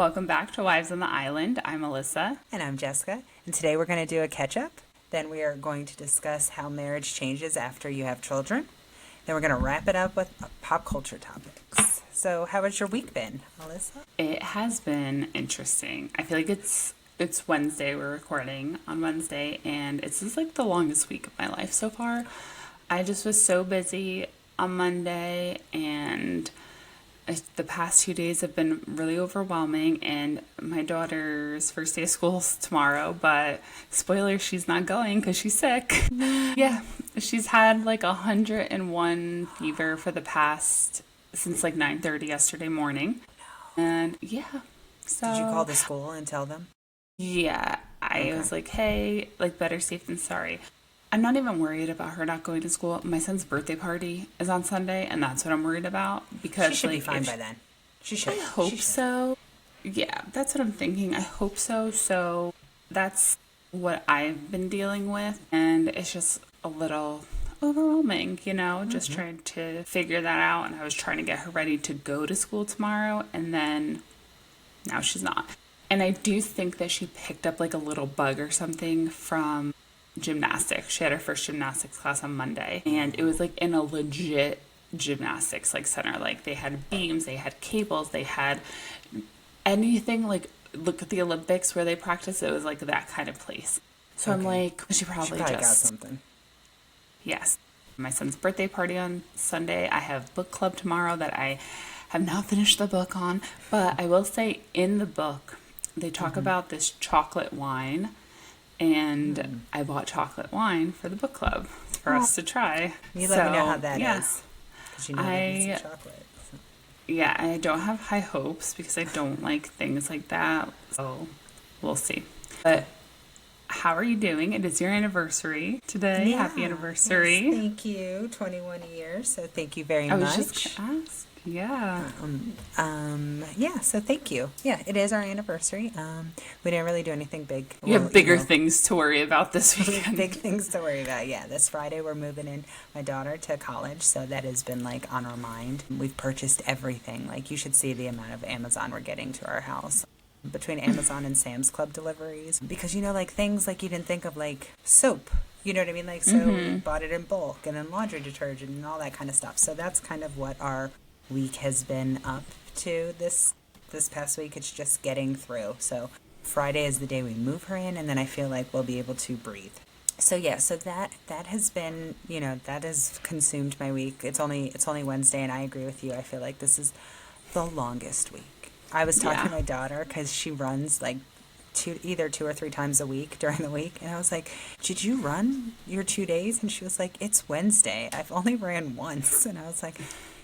Welcome back to Wives on the Island. I'm Alyssa. And I'm Jessica. And today we're going to do a catch up. Then we are going to discuss how marriage changes after you have children. Then we're going to wrap it up with pop culture topics. So, how has your week been, Alyssa? It has been interesting. I feel like it's Wednesday. We're recording on Wednesday, and it's just like the longest week of my life so far. I just was so busy on Monday, and the past 2 days have been really overwhelming, and my daughter's first day of school is tomorrow, but spoiler, she's not going because she's sick. Yeah, she's had like 101 fever for the past, since like 9:30 yesterday morning. And yeah, so. Did you call the school and tell them? Yeah, I was like, hey, like better safe than sorry. I'm not even worried about her not going to school. My son's birthday party is on Sunday, and that's what I'm worried about. Because she should be fine by then. She should. I hope so. Yeah, that's what I'm thinking. I hope so. So that's what I've been dealing with, and it's just a little overwhelming, just trying to figure that out. And I was trying to get her ready to go to school tomorrow, and then now she's not. And I do think that she picked up like a little bug or something from gymnastics. She had her first gymnastics class on Monday, and it was like in a legit gymnastics like center. Like they had beams, they had cables, they had anything. Like look at the Olympics where they practice. It was like that kind of place. So I'm like, she probably got just something. Yes. My son's birthday party on Sunday. I have book club tomorrow that I have not finished the book on, but I will say in the book they talk about this chocolate wine. And I bought chocolate wine for the book club for us to try. You let me know how that is. Because you know I chocolate. So. Yeah, I don't have high hopes because I don't like things like that. So we'll see. But how are you doing? It is your anniversary today. Yeah, Happy anniversary. Yes, thank you. 21 years. So thank you very much. I was just going to ask. Yeah. Yeah, so thank you. Yeah, it is our anniversary. We didn't really do anything big. You have bigger things to worry about this weekend. Big things to worry about. Yeah, this Friday we're moving in my daughter to college, so that has been like on our mind. We've purchased everything. Like you should see the amount of Amazon we're getting to our house. Between Amazon and Sam's Club deliveries. Because, like things like you didn't think of, like soap. You know what I mean? Like, so we bought it in bulk, and then laundry detergent and all that kind of stuff. So that's kind of what our week has been up to this past week. It's just getting through. So Friday is the day we move her in, and then I feel like we'll be able to breathe. So yeah, so that has been, that has consumed my week. It's only Wednesday, and I agree with you. I feel like this is the longest week. I was talking to my daughter because she runs like either 2 or 3 times a week during the week. And I was like, did you run your 2 days? And she was like, it's Wednesday. I've only ran once. And I was like,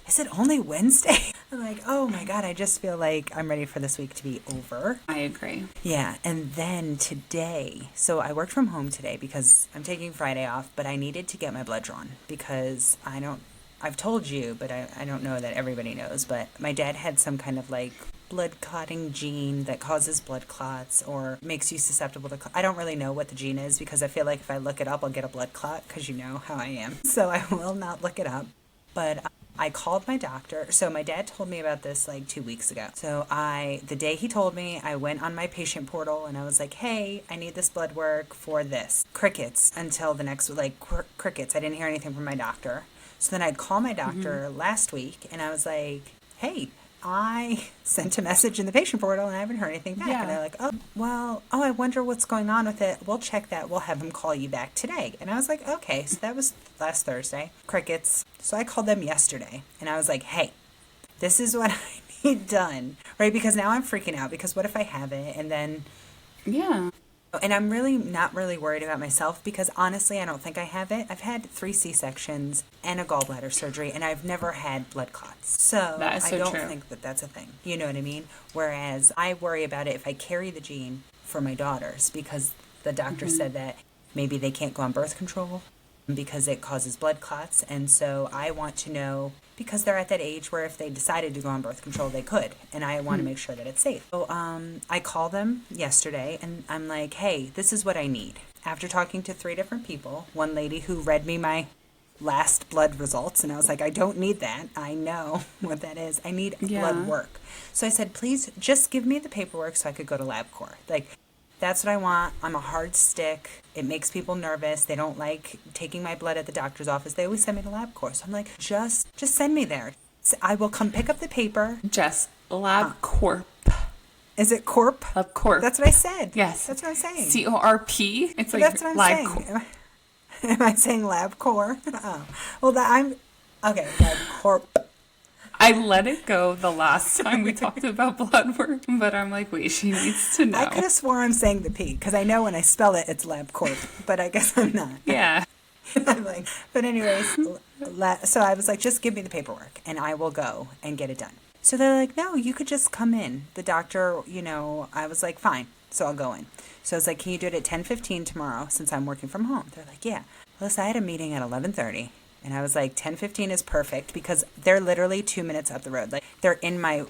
is it only Wednesday? I'm like, oh my God, I just feel like I'm ready for this week to be over. I agree. Yeah. And then today, so I worked from home today because I'm taking Friday off, but I needed to get my blood drawn because I've told you, but I don't know that everybody knows, but my dad had some kind of like blood clotting gene that causes blood clots or makes you susceptible to I don't really know what the gene is because I feel like if I look it up, I'll get a blood clot because you know how I am. So I will not look it up. But I called my doctor. So my dad told me about this like 2 weeks ago. So the day he told me, I went on my patient portal and I was like, hey, I need this blood work for this. Crickets until the next, crickets. I didn't hear anything from my doctor. So then I'd call my doctor last week and I was like, hey, I sent a message in the patient portal and I haven't heard anything back. Yeah. And they're like, I wonder what's going on with it. We'll check that. We'll have him call you back today. And I was like, okay. So that was last Thursday. Crickets. So I called them yesterday and I was like, hey, this is what I need done. Right? Because now I'm freaking out because what if I have it and then... Yeah. And I'm really not really worried about myself because honestly, I don't think I have it. I've had 3 C-sections and a gallbladder surgery, and I've never had blood clots. So That is so I don't true. think that that's a thing. You know what I mean? Whereas I worry about it if I carry the gene for my daughters because the doctor said that maybe they can't go on birth control because it causes blood clots. And so I want to know because they're at that age where if they decided to go on birth control, they could. And I want to make sure that it's safe. So I called them yesterday and I'm like, hey, this is what I need. After talking to 3 different people, one lady who read me my last blood results. And I was like, I don't need that. I know what that is. I need Yeah. blood work. So I said, please just give me the paperwork so I could go to LabCorp. Like, that's what I want. I'm a hard stick. It makes people nervous. They don't like taking my blood at the doctor's office. They always send me to LabCorp. So I'm like, just send me there. I will come pick up the paper. Jess, LabCorp. Is it Corp? LabCorp. That's what I said. Yes. That's what I'm saying. CORP. It's like That's what I'm LabCorp. saying. Am I saying LabCorp? Oh. Well, okay, LabCorp. I let it go the last time we talked about blood work, but I'm like, wait, she needs to know. I could have swore I'm saying the P, because I know when I spell it, it's LabCorp, but I guess I'm not. Yeah. I'm like, but anyways, so I was like, just give me the paperwork, and I will go and get it done. So they're like, no, you could just come in. The doctor, I was like, fine. So I'll go in. So I was like, can you do it at 10:15 tomorrow since I'm working from home? They're like, yeah. Alyssa, I had a meeting at 11:30. And I was like, 10:15 is perfect because they're literally 2 minutes up the road. Like, they're in my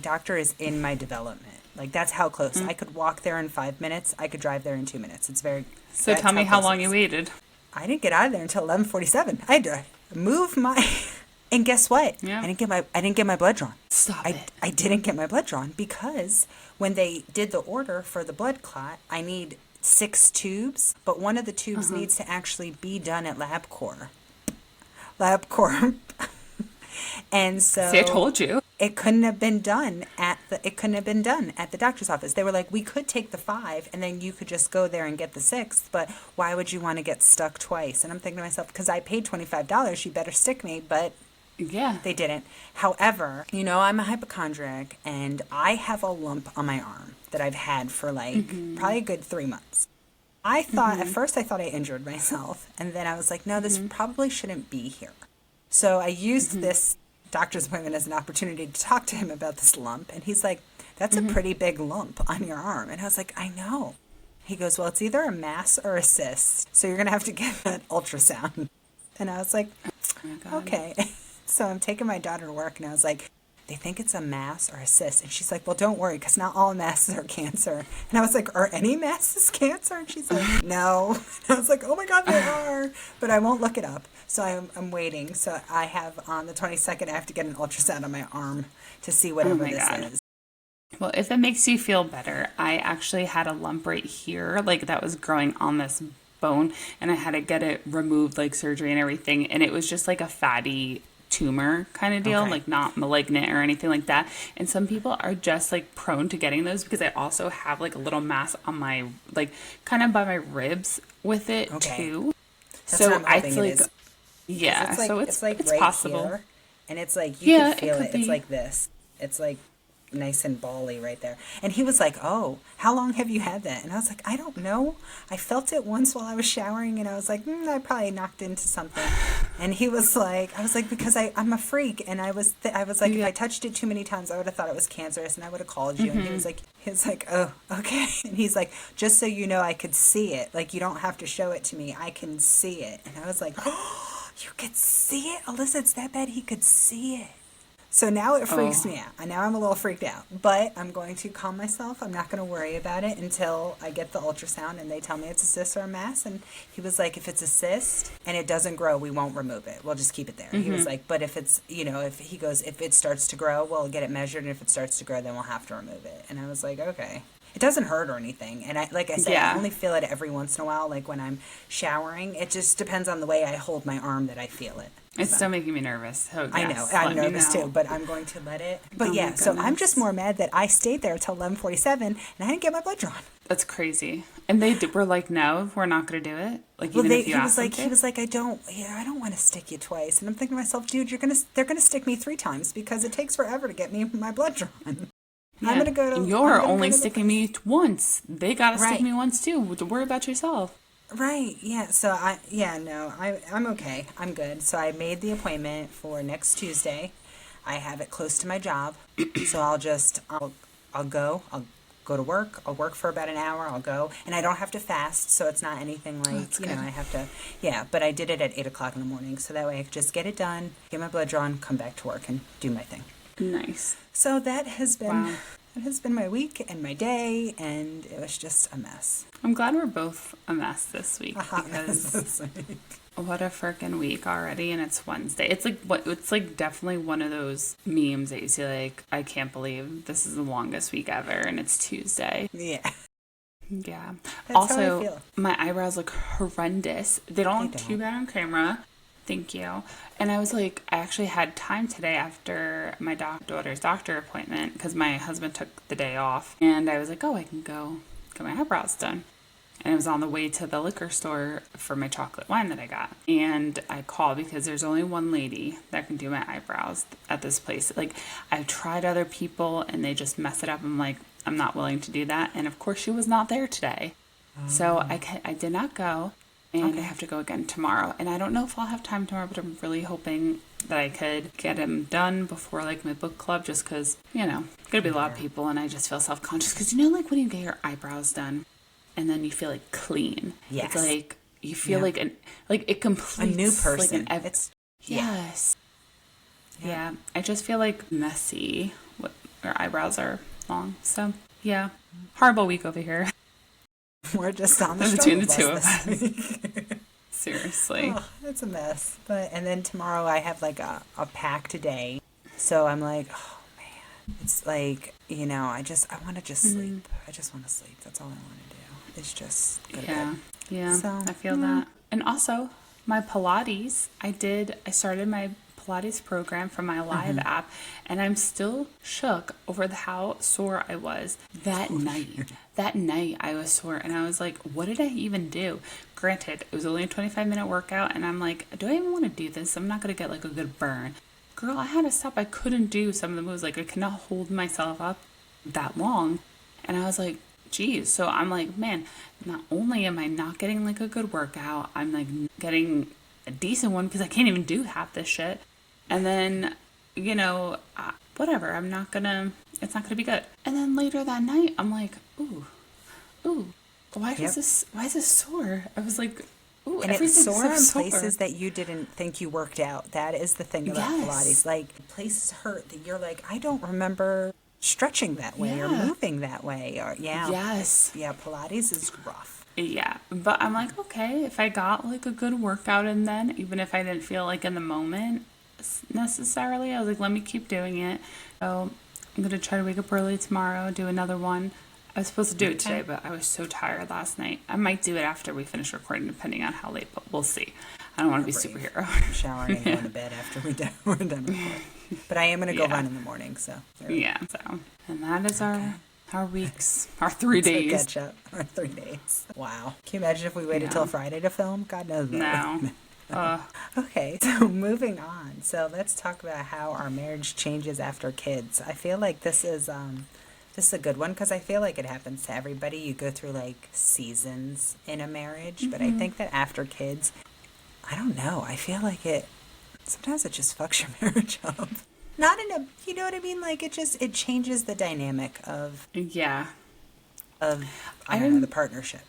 doctor is in my development. Like, that's how close. I could walk there in 5 minutes. I could drive there in 2 minutes. So tell me how long you waited. I didn't get out of there until 11:47. I had to move my... And guess what? Yeah. I didn't get my blood drawn. Stop it. I didn't get my blood drawn because when they did the order for the blood clot, I need 6 tubes, but one of the tubes needs to actually be done at LabCorp. And so See, I told you. it couldn't have been done at the doctor's office. They were like, we could take the 5 and then you could just go there and get the 6th, but why would you want to get stuck twice? And I'm thinking to myself, because I paid $25, you better stick me, but Yeah. they didn't. However, I'm a hypochondriac and I have a lump on my arm that I've had for probably a good 3 months. I thought, at first I thought I injured myself. And then I was like, no, this probably shouldn't be here. So I used this doctor's appointment as an opportunity to talk to him about this lump. And he's like, that's a pretty big lump on your arm. And I was like, I know. He goes, well, it's either a mass or a cyst. So you're going to have to get an ultrasound. And I was like, Oh my God. okay. So I'm taking my daughter to work and I was like, they think it's a mass or a cyst. And she's like, well, don't worry, because not all masses are cancer. And I was like, are any masses cancer? And she's like, no. And I was like, oh my God, they are. But I won't look it up. So I'm waiting. So I have on the 22nd, I have to get an ultrasound on my arm to see whatever my this God. is. Well, if it makes you feel better, I actually had a lump right here, like that was growing on this bone, and I had to get it removed, like surgery and everything. And it was just like a fatty tumor kind of deal, Okay. like not malignant or anything like that. And some people are just like prone to getting those because I also have like a little mass on my, like kind of by my ribs with it Okay. too. That's So what I'm I hoping feel it like, is. yeah, It's like, so it's like it's right possible. here. And it's like, you Yeah, can feel it could it. It's be. like this. It's like nice and bally right there. And he was like, oh, how long have you had that? And I was like, I don't know. I felt it once while I was showering and I was like, I probably knocked into something. And he was like, I was like, because I'm a freak. And I was like, if I touched it too many times, I would have thought it was cancerous and I would have called you. And he was like, oh, okay. And he's like, just so you know, I could see it. Like, you don't have to show it to me. I can see it. And I was like, oh, you could see it? Alyssa, it's that bad he could see it. So now it freaks me out. And now I'm a little freaked out. But I'm going to calm myself. I'm not going to worry about it until I get the ultrasound and they tell me it's a cyst or a mass. And he was like, if it's a cyst and it doesn't grow, we won't remove it. We'll just keep it there. He was like, but if it's, if it starts to grow, we'll get it measured. And if it starts to grow, then we'll have to remove it. And I was like, okay. It doesn't hurt or anything. And like I said, Yeah. I only feel it every once in a while. Like when I'm showering, it just depends on the way I hold my arm that I feel it. It's still making me nervous. So I know. yes, I'm let me nervous know. too, but I'm going to let it. But Oh yeah, my so I'm goodness. just more mad that I stayed there till 11:47 and I didn't get my blood drawn. That's crazy. And were like, no, we're not going to do it. Like, Well, even if you he asked was them like, to? I don't want to stick you twice. And I'm thinking to myself, dude, they're gonna stick me 3 times because it takes forever to get me my blood drawn. Yeah. I'm gonna go to. And I'm you're gonna only go to the sticking me once. They got to Right. stick me once too. To worry about yourself. Right, yeah, so I'm okay. I'm good. So I made the appointment for next Tuesday. I have it close to my job. So I'll go to work. I'll work for about an hour. I'll go. And I don't have to fast, so it's not anything like, That's good. I have to, yeah, but I did it at 8 o'clock in the morning. So that way I could just get it done, get my blood drawn, come back to work and do my thing. Nice. So that has been, Wow. that has been my week and my day, and it was just a mess. I'm glad we're both a mess this week A hot mess because this week. What a freaking week already, and it's Wednesday. It's like what? It's like definitely one of those memes that you see. Like, I can't believe this is the longest week ever, and it's Tuesday. Yeah. Yeah. That's how I Also, feel. my eyebrows look horrendous. They don't look too bad on camera. Thank you. And I was like, I actually had time today after my daughter's doctor appointment because my husband took the day off, and I was like, oh, I can go get my eyebrows done. And I was on the way to the liquor store for my chocolate wine that I got. And I called because there's only one lady that can do my eyebrows at this place. Like, I've tried other people and they just mess it up. I'm like, I'm not willing to do that. And of course, she was not there today. So I did not go. And I have to go again tomorrow. And I don't know if I'll have time tomorrow, but I'm really hoping that I could get them done before, like, my book club, just because, going to be a lot of people. And I just feel self-conscious. Because, like, when you get your eyebrows done, and then you feel like clean. Yes. It's like you feel like it completes a new person. Like yes. Yeah. I just feel like messy. Our eyebrows are long. So yeah, horrible week over here. We're just on the between the two struggle of bus this us. week. Seriously. Oh, it's a mess. And then tomorrow I have like a packed day. So I'm like, oh man, it's like, I want to just sleep. I just want to sleep. That's all I want to do. It's just go to bed. Yeah, So, I feel that. And also, my Pilates, I started my Pilates program from my live app, and I'm still shook over how sore I was that night. That night I was sore, and I was like, what did I even do? Granted, it was only a 25-minute workout, and I'm like, do I even want to do this? I'm not going to get like a good burn. Girl, I had to stop. I couldn't do some of the moves. Like, I could not hold myself up that long. And I was like, geez. So I'm like, man, not only am I not getting like a good workout, I'm like getting a decent one because I can't even do half this shit. And then, whatever, it's not gonna be good. And then later that night, I'm like, ooh, why is this sore? I was like, ooh, and it's sore in sore. places that you didn't think you worked out. That is the thing about Pilates. Like, places hurt that you're like, I don't remember stretching that way or moving that way. Or Yes. Yeah, Pilates is rough. Yeah, but I'm like, okay, if I got like a good workout in then, even if I didn't feel like in the moment necessarily, I was like, let me keep doing it. So I'm going to try to wake up early tomorrow, do another one. I was supposed to do it today, but I was so tired last night. I might do it after we finish recording, depending on how late, but we'll see. I don't want to be superhero. I'm showering and going to bed after we're done recording. But I am going to go run in the morning, so. And that is our weeks, our 3 days. Catch up, our 3 days. Wow. Can you imagine if we waited till Friday to film? God knows that. No. Okay, so moving on. So let's talk about how our marriage changes after kids. I feel like this is a good one because I feel like it happens to everybody. You go through like seasons in a marriage, but I think that after kids, I don't know. I feel like sometimes it just fucks your marriage up. Not in a, you know what I mean? Like it changes the dynamic of the partnership,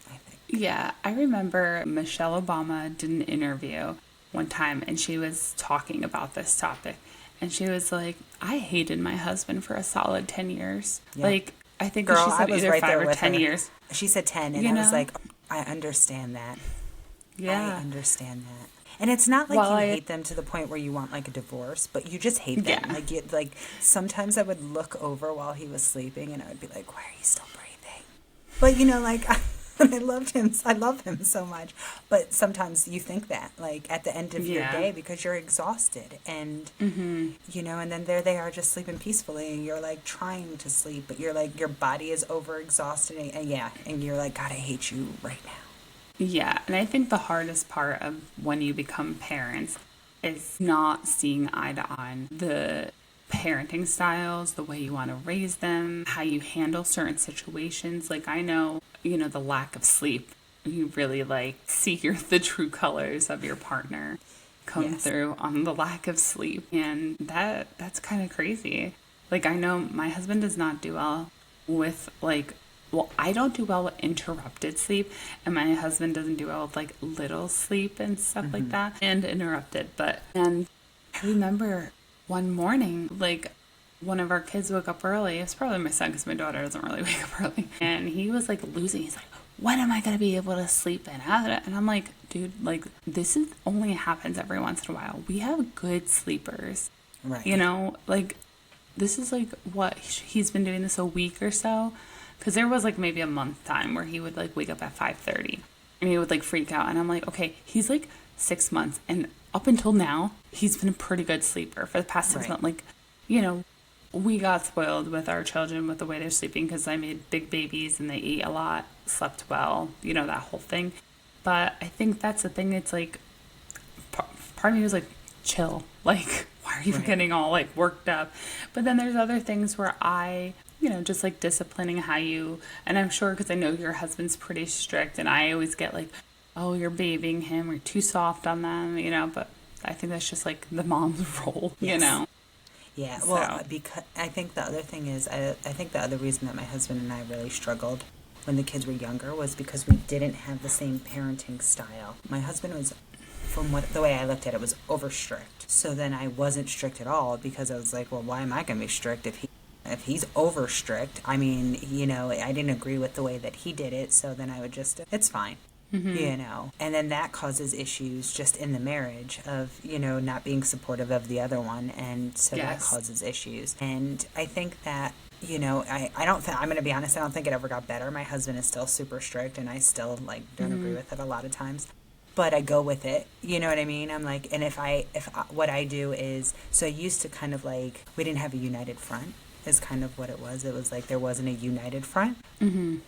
I think. Yeah, I remember Michelle Obama did an interview one time and she was talking about this topic. And she was like, I hated my husband for a solid 10 years. Yeah. Like, I think Girl, she said either right 5 or 10 years. She said 10, and I was like, I understand that. Yeah. I understand that. And it's not like you hate them to the point where you want like a divorce, but you just hate them. Yeah. Like sometimes I would look over while he was sleeping and I would be like, why are you still breathing? But I love him so much. But sometimes you think that, like, at the end of your day because you're exhausted. And, and then there they are just sleeping peacefully. And you're, like, trying to sleep. But you're, like, your body is overexhausted. And you're like, God, I hate you right now. Yeah, and I think the hardest part of when you become parents is not seeing eye to eye the parenting styles, the way you want to raise them, how you handle certain situations. Like, I know, the lack of sleep, you really like see the true colors of your partner come through on the lack of sleep. And that's kind of crazy. Like, I know my husband does not do well with I don't do well with interrupted sleep, and my husband doesn't do well with like little sleep and stuff like that, and interrupted. And I remember one morning, like, one of our kids woke up early. It's probably my son because my daughter doesn't really wake up early. And he was like losing. He's like, when am I going to be able to sleep in? And I'm like, dude, like, this is only happens every once in a while. We have good sleepers. Right. You know, like, this is like what he's been doing this a week or so, because there was like maybe a month time where he would like wake up at 5:30 and he would like freak out, and I'm like, okay, he's like 6 months, and up until now he's been a pretty good sleeper for the past 6 months. Like, you know, we got spoiled with our children with the way they're sleeping because I made big babies and they ate a lot, slept well, you know, that whole thing. But I think that's the thing. It's like part of me was like, chill, like, why are you getting all like worked up? But then there's other things where I, you know, just like disciplining how you, and I'm sure because I know your husband's pretty strict, and I always get like, oh, you're babying him, or too soft on them, you know. But I think that's just like the mom's role, you know. Yeah, well, because I think the other thing is, I think the other reason that my husband and I really struggled when the kids were younger was because we didn't have the same parenting style. My husband was, from what the way I looked at it, was over strict. So then I wasn't strict at all because I was like, well, why am I going to be strict if he's over strict? I mean, you know, I didn't agree with the way that he did it, so then I would just, it's fine. You know, and then that causes issues just in the marriage of, you know, not being supportive of the other one, and so that causes issues. And I think that, you know, I don't think, I'm going to be honest, I don't think it ever got better. My husband is still super strict, and I still like don't agree with it a lot of times, but I go with it, you know what I mean? I'm like, and if what I do is, so I used to kind of like, we didn't have a united front, is kind of what it was. It was like there wasn't a united front.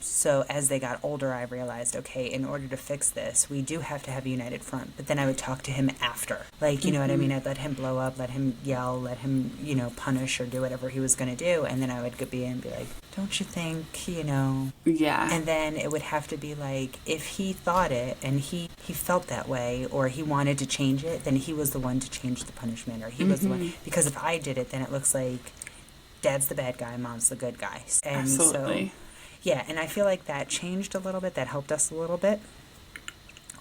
So as they got older, I realized, okay, in order to fix this, we do have to have a united front. But then I would talk to him after. Like, you know what I mean? I'd let him blow up, let him yell, let him, you know, punish or do whatever he was going to do. And then I would be in and be like, don't you think, you know? Yeah. And then it would have to be like, if he thought it and he felt that way, or he wanted to change it, then he was the one to change the punishment, or he was the one. Because if I did it, then it looks like Dad's the bad guy, Mom's the good guy. And Absolutely. so, yeah, and I feel like that changed a little bit. That helped us a little bit.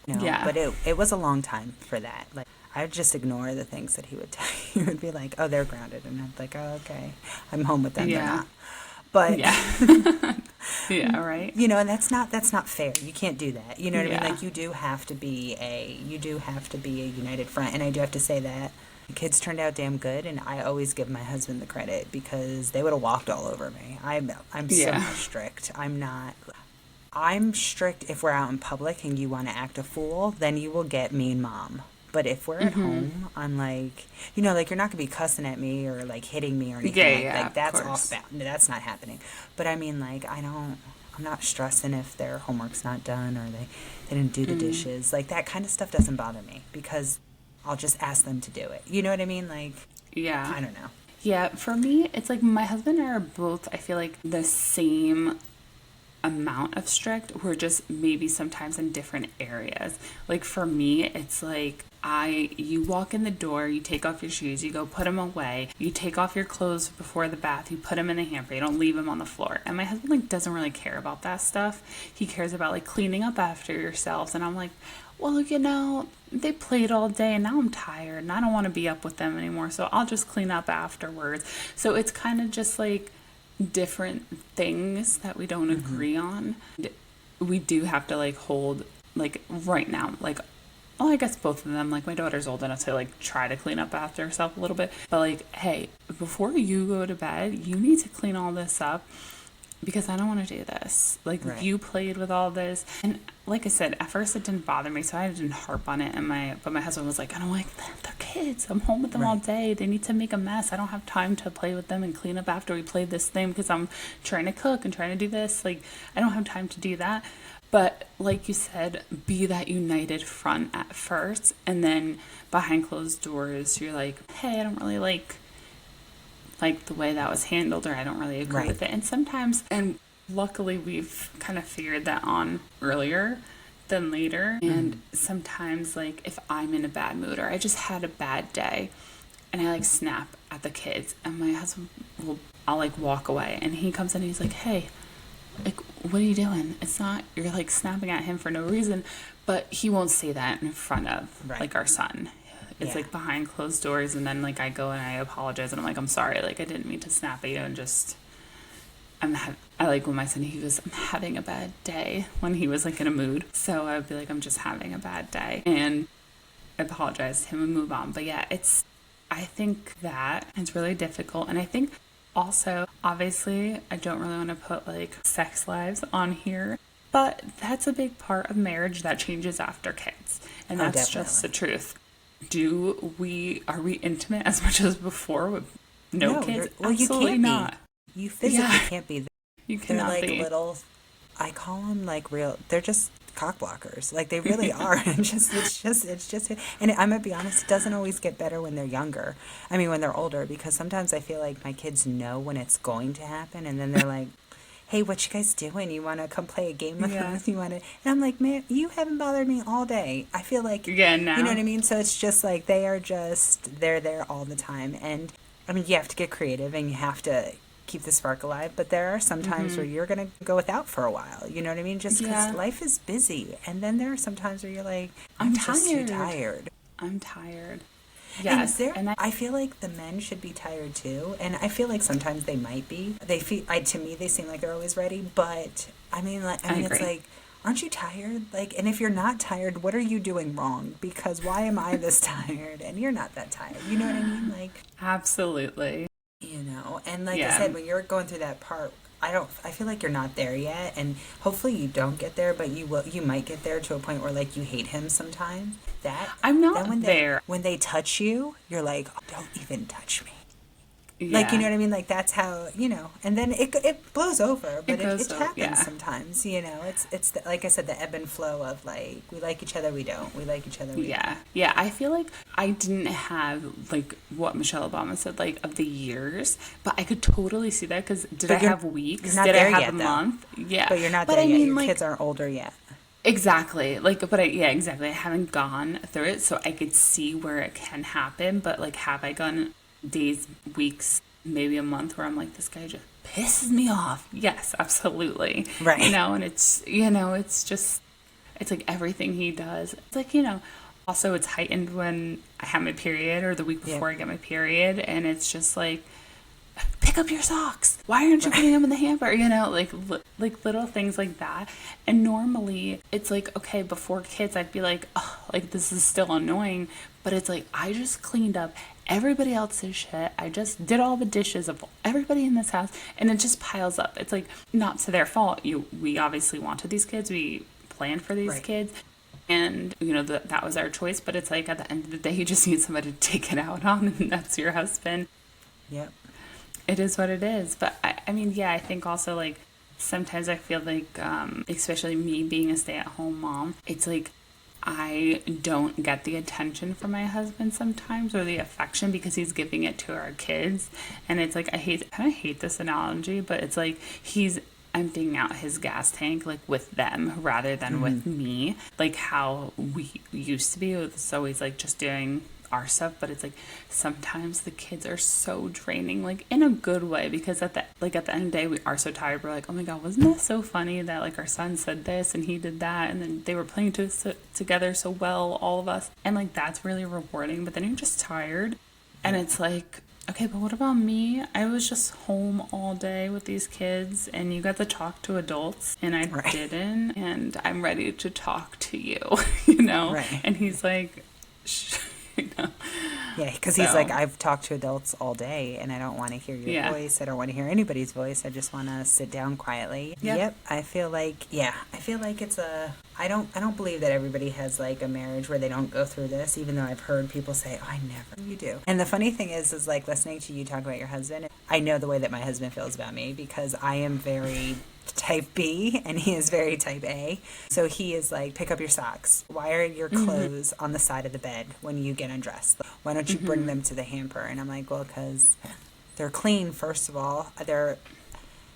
No, Yeah. but it was a long time for that. Like, I would just ignore the things that he would tell you. He would be like, oh, they're grounded. And I'd be like, oh, okay. I'm home with them. They're not. But, yeah, right. you know, and that's not fair. You can't do that. You know what I mean? Yeah. Like, you do have to be a united front. And I do have to say that the kids turned out damn good, and I always give my husband the credit because they would have walked all over me. I'm so much strict. I'm strict if we're out in public and you want to act a fool, then you will get mean mom. But if we're at home, I'm like, you know, like, you're not going to be cussing at me or like hitting me or anything. Like that's off bound. That's not happening. But I mean, like, I'm not stressing if their homework's not done or they didn't do the dishes. Like, that kind of stuff doesn't bother me because I'll just ask them to do it. You know what I mean? Like, I don't know. Yeah, for me, it's like my husband and I are both, I feel like, the same amount of strict. We're just maybe sometimes in different areas. Like, for me, it's like you walk in the door, you take off your shoes, you go put them away, you take off your clothes before the bath, you put them in the hamper, you don't leave them on the floor. And my husband like doesn't really care about that stuff. He cares about like cleaning up after yourselves. And I'm like, well, you know, they played all day and now I'm tired and I don't want to be up with them anymore, so I'll just clean up afterwards. So it's kind of just like different things that we don't agree on. We do have to like hold, like, right now, like, well, I guess both of them, like, my daughter's old enough to like try to clean up after herself a little bit, but like, hey, before you go to bed, you need to clean all this up because I don't want to do this. Like, you played with all this. And like I said, at first it didn't bother me, so I didn't harp on it. But my husband was like, I don't like, they're kids. I'm home with them all day. They need to make a mess. I don't have time to play with them and clean up after we play this thing because I'm trying to cook and trying to do this. Like, I don't have time to do that. But like you said, be that united front at first, and then behind closed doors, you're like, hey, I don't really like the way that was handled, or I don't really agree with it. And sometimes, and luckily we've kind of figured that on earlier than later. And sometimes, like, if I'm in a bad mood or I just had a bad day and I like snap at the kids, and my husband I'll like walk away and he comes in and he's like, hey, like, what are you doing? It's not, you're like snapping at him for no reason. But he won't say that in front of like our son. It's like behind closed doors, and then like I go and I apologize and I'm like, I'm sorry, like I didn't mean to snap at you, and just I like when my son, he goes, I'm having a bad day when he was like in a mood. So I would be like, I'm just having a bad day. And I apologize to him and move on. But yeah, I think that it's really difficult. And I think also, obviously, I don't really want to put like sex lives on here, but that's a big part of marriage that changes after kids. And Oh, that's just the definitely. truth. Are we intimate as much as before with no No, kids? well, you Absolutely can't be. not. You physically Yeah, can't be. you They're cannot like be. little, I call them like real, they're just cock blockers. Like they really are. It's just, and I'm gonna be honest, it doesn't always get better when they're younger. I mean, when they're older, because sometimes I feel like my kids know when it's going to happen, and then they're like, hey, what you guys doing? You want to come play a game with Yeah. us? You want to? And I'm like, man, you haven't bothered me all day. I feel like, Yeah, you know no. what I mean? So it's just like they're there all the time. And I mean, you have to get creative and you have to keep the spark alive. But there are some times where you're going to go without for a while. You know what I mean? Just because Yeah. life is busy. And then there are some times where you're like, I'm I'm just too tired. tired. I'm tired. And Yes. there, And I, I feel like the men should be tired too, and I feel like sometimes they might be. They feel, to me, they seem like they're always ready. But I it's agree. like, aren't you tired? Like, and if you're not tired, what are you doing wrong? Because why am I this tired and you're not that tired? You know what I mean? Like, Absolutely. and like I Yeah. said, when you're going through that part, I feel like you're not there yet, and hopefully you don't get there, but you will. You might get there to a point where like you hate him sometimes. That I'm then not there. when they touch you, you're like, oh, don't even touch me. Like, you know Yeah. what I mean? Like, that's how, and then it blows over, It but goes it so, happens yeah. sometimes, it's the, like I said, the ebb and flow of like, we like each other, we don't. We like each other, we don't. Yeah. Yeah. I feel like I didn't have like what Michelle Obama said, like of the years, but I could totally see that because did I But have you're weeks? not Did I there have a yet, though. month? Yeah. But you're not But there I yet. mean, Your like, kids aren't older yet. exactly. Like, but yeah, exactly. I haven't gone through it, so I could see where it can happen. But like, have I gone days, weeks, maybe a month where I'm like, this guy just pisses me off? Yes, absolutely. Right. And it's just, it's like everything he does. It's like, also it's heightened when I have my period or the week Yep. before I get my period, and it's just like, pick up your socks. Why aren't you Right. putting them in the hamper? Like little things like that. And normally it's like, okay, before kids, I'd be like, oh, like this is still annoying. But it's like, I just cleaned up everybody else's shit. I just did all the dishes of everybody in this house, and it just piles up. It's like not to their fault. We obviously wanted these kids. We planned for these Right. kids. And that was our choice, but it's like at the end of the day, you just need somebody to take it out on, and that's your husband. Yep. It is what it is. But I mean, yeah, I think also like sometimes I feel like, especially me being a stay at home mom, it's like I don't get the attention from my husband sometimes or the affection because he's giving it to our kids. And it's like, kind of hate this analogy, but it's like he's emptying out his gas tank like with them rather than with me, like how we used to be. It's always like just doing our stuff, but it's like sometimes the kids are so draining, like in a good way, because at the end of the day we are so tired. We're like, oh my god, wasn't that so funny that like our son said this and he did that, and then they were playing together so well, all of us, and like that's really rewarding. But then you're just tired, and it's like, okay, but what about me? I was just home all day with these kids, and you got to talk to adults, and I Right. didn't, and I'm ready to talk to you, you know? Right. And he's like, Shh, you know? Yeah, because he's like, So, I've talked to adults all day and I don't want to hear your yeah. voice. I don't want to hear anybody's voice. I just want to sit down quietly. Yep. Yep, I feel like it's I don't believe that everybody has like a marriage where they don't go through this, even though I've heard people say, oh, I never, you do. And the funny thing is like listening to you talk about your husband, I know the way that my husband feels about me because I am very type B and he is very type A. So he is like, pick up your socks. Why are your clothes on the side of the bed when you get undressed? Why don't you bring them to the hamper? And I'm like, well, because they're clean, first of all. They're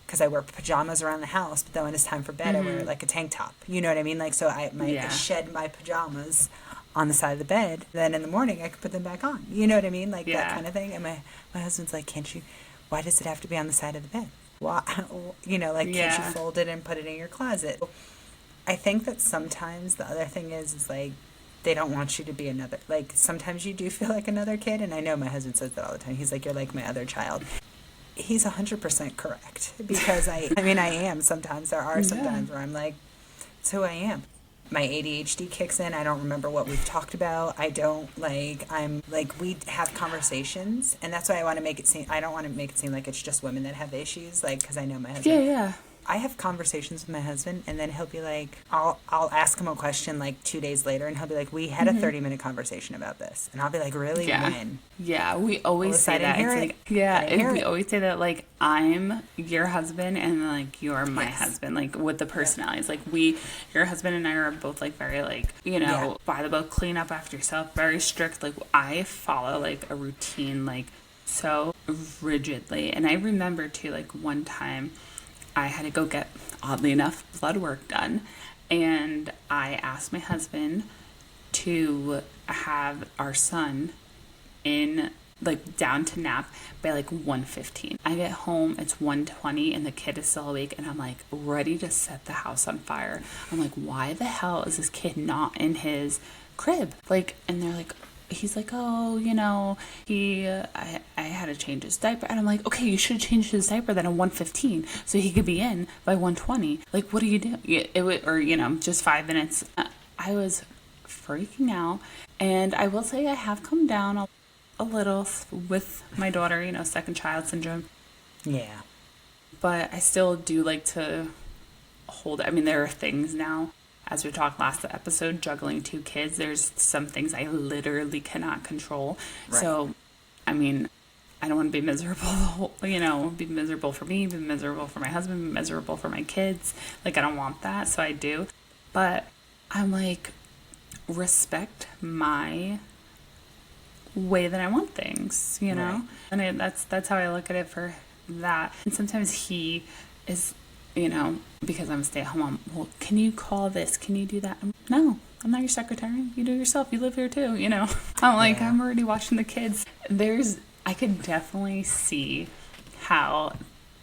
because I wear pajamas around the house, but then when it's time for bed, I wear like a tank top. You know what I mean? Like, so I Yeah. shed my pajamas on the side of the bed. Then in the morning, I can put them back on. You know what I mean? Like that Yeah. kind of thing. And my husband's like, can't you? Why does it have to be on the side of the bed? Why, like, can't you Yeah. fold it and put it in your closet? I think that sometimes the other thing is like, they don't want you to be another, like, sometimes you do feel like another kid. And I know my husband says that all the time. He's like, you're like my other child. he's 100% correct because I mean, I am sometimes. There are some Yeah. times where I'm like, it's who I am. My ADHD kicks in. I don't remember what we've talked about. I don't I'm like, we have conversations, and that's why I want to make it seem, I don't want to make it seem like it's just women that have issues, like, because I know my Yeah, husband. yeah. I have conversations with my husband, and then he'll be like, I'll ask him a question like 2 days later, and he'll be like, we had a 30-minute conversation about this, and I'll be like, really? Yeah. When? Yeah, we always Alyssa, say I didn't that. hear It's it. like, yeah, I didn't hear we it. always say that, like, I'm your husband and, like, you're my Yes. husband, like, with the personalities. Like, your husband and I are both, like, very, like, Yeah. by the book, clean up after yourself, very strict. Like, I follow, like, a routine, like, so rigidly. And I remember, too, like, one time I had to go get, oddly enough, blood work done. And I asked my husband to have our son in, like, down to nap by like 1:15. I get home, it's 1:20, and the kid is still awake, and I'm like ready to set the house on fire. I'm like, why the hell is this kid not in his crib? Like, and they're like, he's like, oh, I had to change his diaper. And I'm like, okay, you should have changed his diaper then at 1:15 so he could be in by 1:20. Like, what are you doing? It would, or, just 5 minutes. I was freaking out. And I will say I have come down a little with my daughter, second child syndrome. Yeah. But I still do like to hold, I mean, there are things now, as we talked last episode, juggling 2 kids, there's some things I literally cannot control. Right. So, I mean, I don't want to be miserable, be miserable for me, be miserable for my husband, be miserable for my kids. Like, I don't want that, so I do. But I'm like, respect my way that I want things, Right. And that's how I look at it for that. And sometimes he is, because I'm a stay-at-home mom, well, can you call this? Can you do that? No, I'm not your secretary. You do it yourself. You live here too, I'm like, Yeah. I'm already watching the kids. I could definitely see how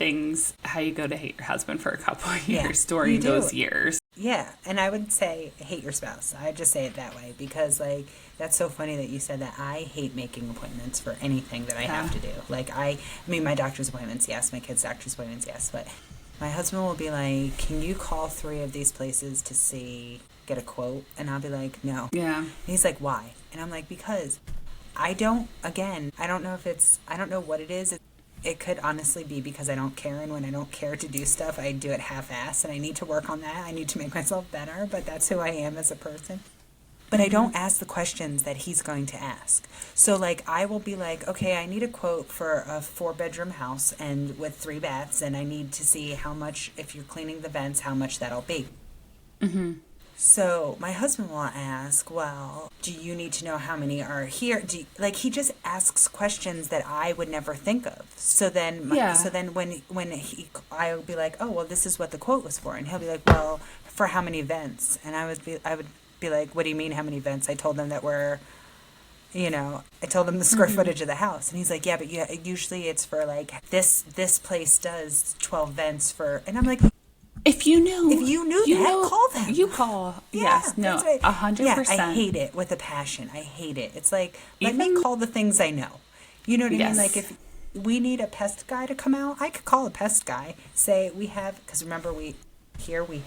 you go to hate your husband for a couple of years during you do. those years. Yeah, and I would say hate your spouse. I just say it that way because, like, that's so funny that you said that. I hate making appointments for anything that I have to do. Like, I mean, my doctor's appointments, yes. My kids' doctor's appointments, yes. But my husband will be like, can you call 3 of these places to get a quote? And I'll be like, no. Yeah. And he's like, why? And I'm like, because I don't know what it is. It could honestly be because I don't care, and when I don't care to do stuff, I do it half-assed, and I need to work on that. I need to make myself better, but that's who I am as a person. But I don't ask the questions that he's going to ask. So, like, I will be like, okay, I need a quote for a 4-bedroom house and with 3 baths, and I need to see how much, if you're cleaning the vents, how much that'll be. Mm-hmm. So my husband will ask, well, do you need to know how many are here? He just asks questions that I would never think of. So then, I'll be like, oh, well, this is what the quote was for. And he'll be like, well, for how many vents? And I would be like, what do you mean how many vents? I told them that I told him the square footage of the house. And he's like, yeah, but usually it's for like this place does 12 vents for, and I'm like, If you knew that, call them. You call. Yeah, Yes. No. 100%. Yeah, I hate it with a passion. I hate it. It's like, let me Even- call the things I know. You know what I Yes. mean? Like, if we need a pest guy to come out, I could call a pest guy. Say because remember we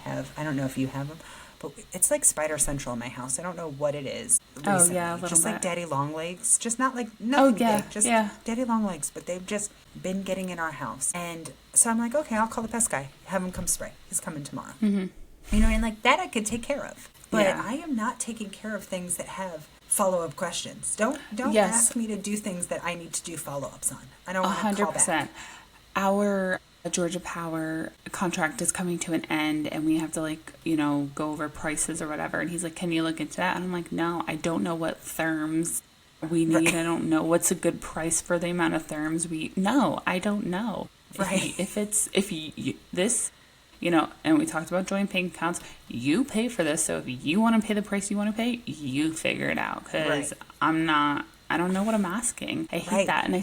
have, I don't know if you have them, but it's like Spider Central in my house. I don't know what it is. Oh, Recently. yeah, a little just like bit. daddy long legs. Just not like nothing yeah, big. Just yeah. daddy long legs. But they've just been getting in our house. And so I'm like, okay, I'll call the pest guy. Have him come spray. He's coming tomorrow. Mm-hmm. And like that I could take care of. But Yeah. I am not taking care of things that have follow-up questions. Don't Yes. ask me to do things that I need to do follow-ups on. I don't want to call back. 100%. Our Georgia Power contract is coming to an end, and we have to go over prices or whatever. And he's like, can you look into that? And I'm like, no, I don't know what therms we need. Right. I don't know what's a good price for the amount of therms I don't know. Right. And we talked about joint bank accounts. You pay for this, so if you want to pay the price you want to pay, you figure it out. Because Right. I don't know what I'm asking. I hate Right. that. And I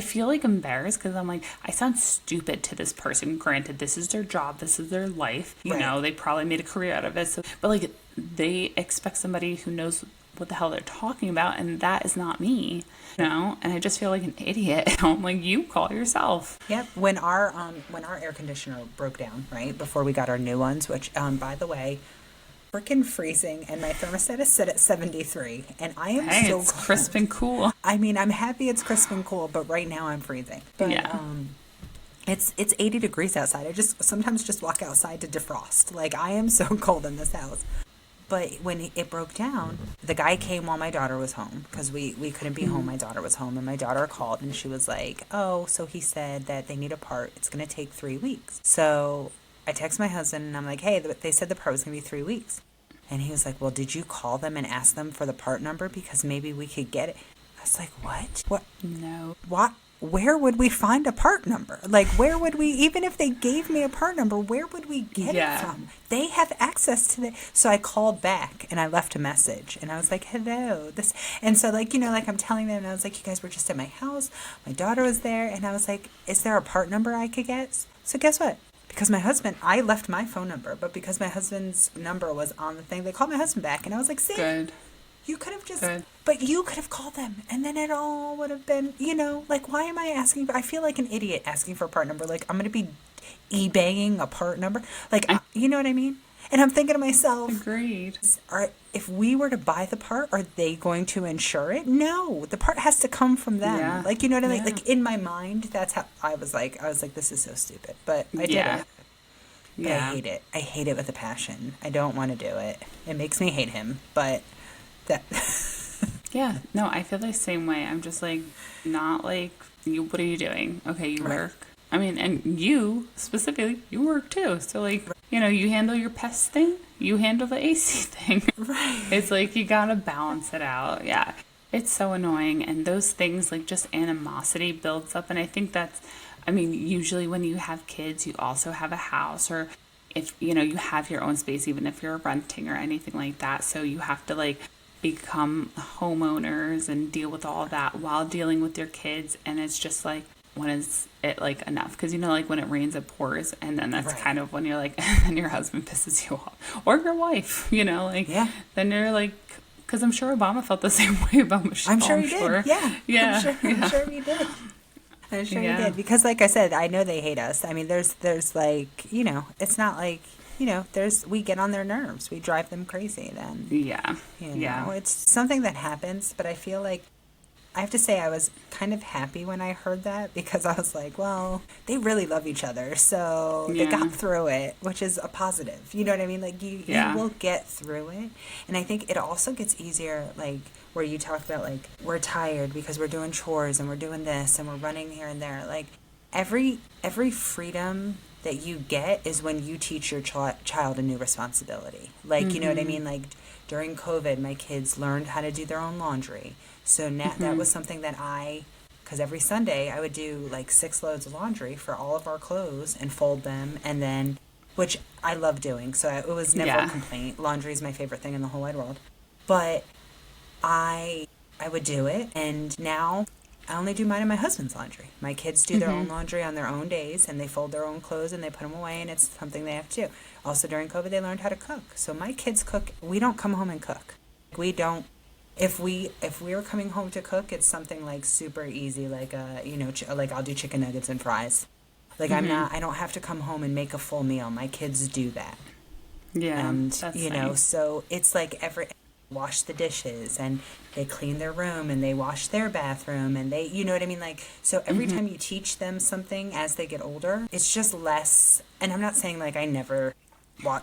feel like embarrassed because I'm like, I sound stupid to this person. Granted, this is their job. This is their life. Right. They probably made a career out of it. So, but they expect somebody who knows what the hell they're talking about, and that is not me, you know. And I just feel like an idiot. I'm like, you call yourself. Yep. When our air conditioner broke down, right before we got our new ones, which by the way, freaking freezing, and my thermostat is set at 73, and I am Hey, so it's cold. crisp and cool. I mean, I'm happy it's crisp and cool, but right now I'm freezing. But Yeah. it's 80 degrees outside. I just sometimes just walk outside to defrost. Like, I am so cold in this house. But when it broke down, the guy came while my daughter was home because we couldn't be home. My daughter was home, and my daughter called, and she was like, "Oh, so he said that they need a part. It's going to take 3 weeks." So I text my husband, and I'm like, "Hey, they said the part was going to be 3 weeks." And he was like, "Well, did you call them and ask them for the part number because maybe we could get it?" I was like, "What? What? No. What? Where would we find a part number? Like, where would we, even if they gave me a part number, where would we get it Yeah. from? They have access to the." So I called back and I left a message and I was like, "Hello, this," and so, like, like I'm telling them, and I was like, "You guys were just at my house. My daughter was there." And I was like, "Is there a part number I could get?" So guess what? Because I left my phone number, but because my husband's number was on the thing, they called my husband back, and I was like, "See, Good. you could have just, Good. but you could have called them, and then it all would have been, like, why am I asking? I feel like an idiot asking for a part number. Like, I'm going to be eBaying a part number. Like, you know what I mean? And I'm thinking to myself, Agreed. if we were to buy the part, are they going to insure it? No, the part has to come from them. Yeah. Like, you know what I mean? Yeah. Like, in my mind, that's how I was like, this is so stupid, but I did Yeah. it. But Yeah. I hate it. I hate it with a passion. I don't want to do it. It makes me hate him, but that. Yeah, no, I feel the same way. I'm just like, not like, what are you doing? Okay, you Right. work. I mean, and you specifically, you work too. So, like, you handle your pest thing, you handle the AC thing. Right. It's like, you gotta balance it out. Yeah. It's so annoying. And those things, like, just animosity builds up. And I think usually when you have kids, you also have a house, or if, you have your own space, even if you're renting or anything like that. So you have to, like, become homeowners and deal with all that while dealing with your kids. And it's just like, when is it like enough? Because like when it rains it pours, and then that's Right. kind of when you're like, and your husband pisses you off, or your wife, like, Yeah. then you're like, because I'm sure Obama felt the same way about Michelle. I'm sure he did. Yeah. I'm sure he did. I'm sure he did. Because, like I said, I know they hate us. I mean, there's like, it's not like, we get on their nerves. We drive them crazy then. Yeah. It's something that happens, but I feel like, I have to say, I was kind of happy when I heard that, because I was like, well, they really love each other, so they got through it, which is a positive. You know what I mean? Like, you will get through it. And I think it also gets easier, like, where you talk about, like, we're tired because we're doing chores and we're doing this and we're running here and there. Like, every freedom that you get is when you teach your child a new responsibility. Like, you know what I mean? Like, during COVID, my kids learned how to do their own laundry. So now that was something that because every Sunday I would do like 6 loads of laundry for all of our clothes and fold them, and then, which I love doing. So it was never a complaint. Laundry is my favorite thing in the whole wide world. But I would do it, and now I only do mine and my husband's laundry. My kids do their own laundry on their own days, and they fold their own clothes and they put them away, and it's something they have to do. Also, during COVID, they learned how to cook. So my kids cook. We don't come home and cook. We don't. If we were coming home to cook, it's something like super easy, like like I'll do chicken nuggets and fries. Like, I don't have to come home and make a full meal. My kids do that. Yeah. And that's know, nice. so it's like wash the dishes, and they clean their room, and they wash their bathroom, and they, you know what I mean? Like, so every time you teach them something as they get older, it's just less. And I'm not saying like I never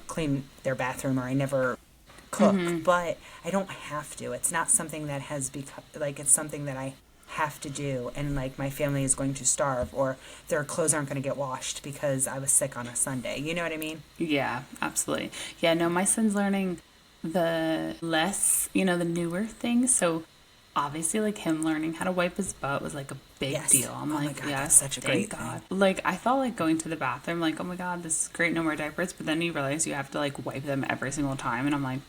clean their bathroom, or I never cook, but I don't have to. It's not something that has become, like, it's something that I have to do, and like my family is going to starve, or their clothes aren't going to get washed because I was sick on a Sunday. You know what I mean? Yeah, absolutely. Yeah, no, my son's learning the the newer things. So obviously, like, him learning how to wipe his butt was like a big deal. I'm Oh my like, God, yes, that's such a thank great God. thing. Like, I thought, like, going to the bathroom, like, oh my God, this is great, no more diapers. But then you realize you have to like wipe them every single time, and I'm like,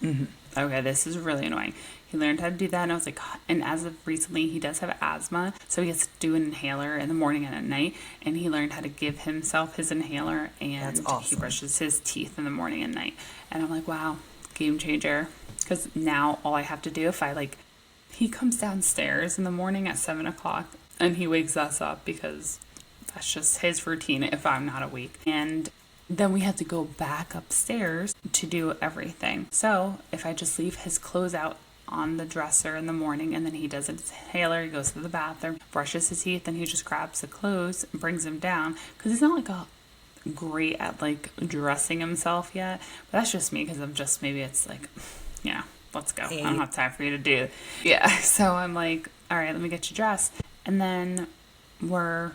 okay, this is really annoying. He learned how to do that, and I was like, and as of recently, he does have asthma, so he has to do an inhaler in the morning and at night, and he learned how to give himself his inhaler, and That's awesome. he brushes his teeth in the morning and night. And I'm like, wow, game changer. Because now all I have to do, if I like, he comes downstairs in the morning at 7 o'clock and he wakes us up because that's just his routine if I'm not awake. And then we have to go back upstairs to do everything. So if I just leave his clothes out on the dresser in the morning and then he does an inhaler, he goes to the bathroom, brushes his teeth, then he just grabs the clothes and brings them down. Because he's not like a great at like dressing himself yet. But that's just me because I'm just, maybe it's like, yeah, let's go. I don't have time for you to do. Yeah. So I'm like, all right, let me get you dressed. And then we're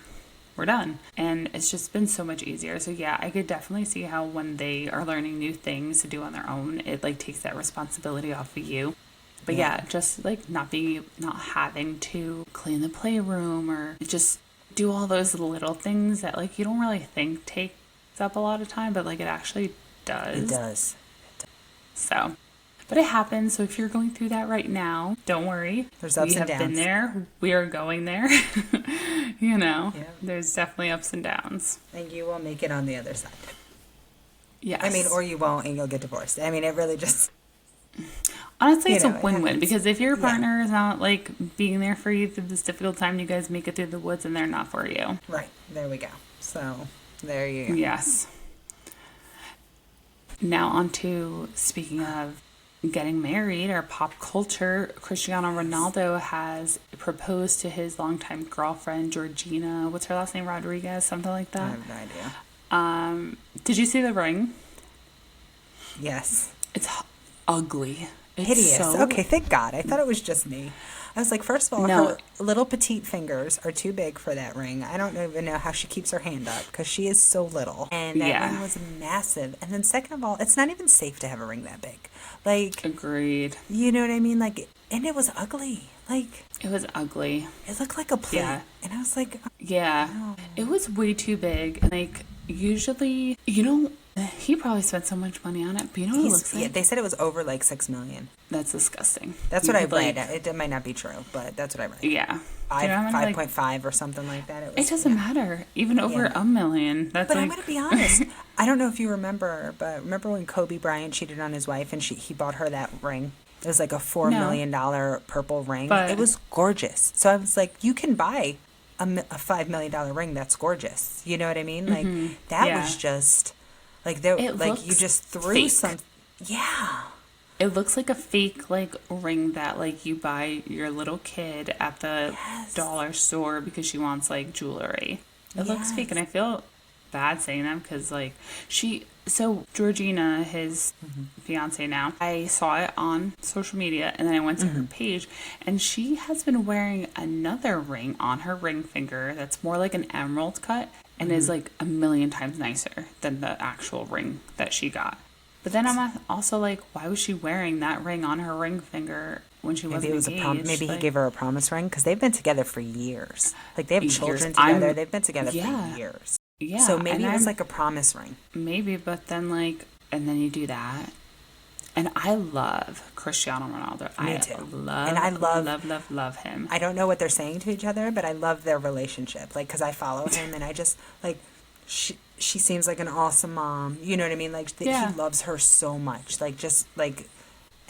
done. And it's just been so much easier. So yeah, I could definitely see how when they are learning new things to do on their own, it like takes that responsibility off of you. But yeah, just like not having to clean the playroom or just do all those little things that like you don't really think takes up a lot of time, but like it actually does. It does. So, but it happens. So if you're going through that right now, don't worry. There's ups and downs. We have been there. We are going there. You know, there's definitely ups and downs. And you will make it on the other side. Yes. I mean, or you won't and you'll get divorced. I mean, it really just... Honestly, it's a win-win because if your partner is not like being there for you through this difficult time, you guys make it through the woods and they're not for you. Right. There we go. So there you go. Yes. Now on to, speaking of getting married or pop culture, Cristiano Ronaldo has proposed to his longtime girlfriend, Georgina. What's her last name? Rodriguez? Something like that? I have no idea. Did you see the ring? Yes. It's ugly. It's hideous. So... Okay, thank God. I thought it was just me. I was like, first of all, her little petite fingers are too big for that ring. I don't even know how she keeps her hand up because she is so little. And that ring was massive. And then second of all, it's not even safe to have a ring that big. Like, agreed. You know what I mean? Like, and it was ugly. Like, it was ugly. It looked like a plate. Yeah. And I was like, no. It was way too big. Like, usually, you know, he probably spent so much money on it, but you know what it looks like? Yeah, they said it was over like $6 million. That's disgusting. That's what I read. It might not be true, but that's what I read. Yeah. 5.5 or something like that. It doesn't matter. Even over $1 million. That's but I'm going to be honest. I don't know if you remember, but remember when Kobe Bryant cheated on his wife and he bought her that ring? It was like a $4 million purple ring. But it was gorgeous. So I was like, you can buy a $5 million ring that's gorgeous. You know what I mean? Like, that was just... Like, you just threw fake. some... Yeah. It looks like a fake, like, ring that, like, you buy your little kid at the dollar store because she wants, like, jewelry. It looks fake, and I feel bad saying that because, like, So, Georgina, his fiance now, I saw it on social media, and then I went to her page, and she has been wearing another ring on her ring finger that's more like an emerald cut, and is like 1,000,000 times nicer than the actual ring that she got. But then I'm also like, why was she wearing that ring on her ring finger when she wasn't engaged? Maybe he gave her a promise ring because they've been together for years. Like, they have children together. They've been together for years. Yeah. So maybe it was like a promise ring. Maybe, but then and then you do that. And I love Cristiano Ronaldo. Me too. I love him. I don't know what they're saying to each other, but I love their relationship. Like, because I follow him, and I just, like, she seems like an awesome mom. You know what I mean? Like, he loves her so much. Like, just, like,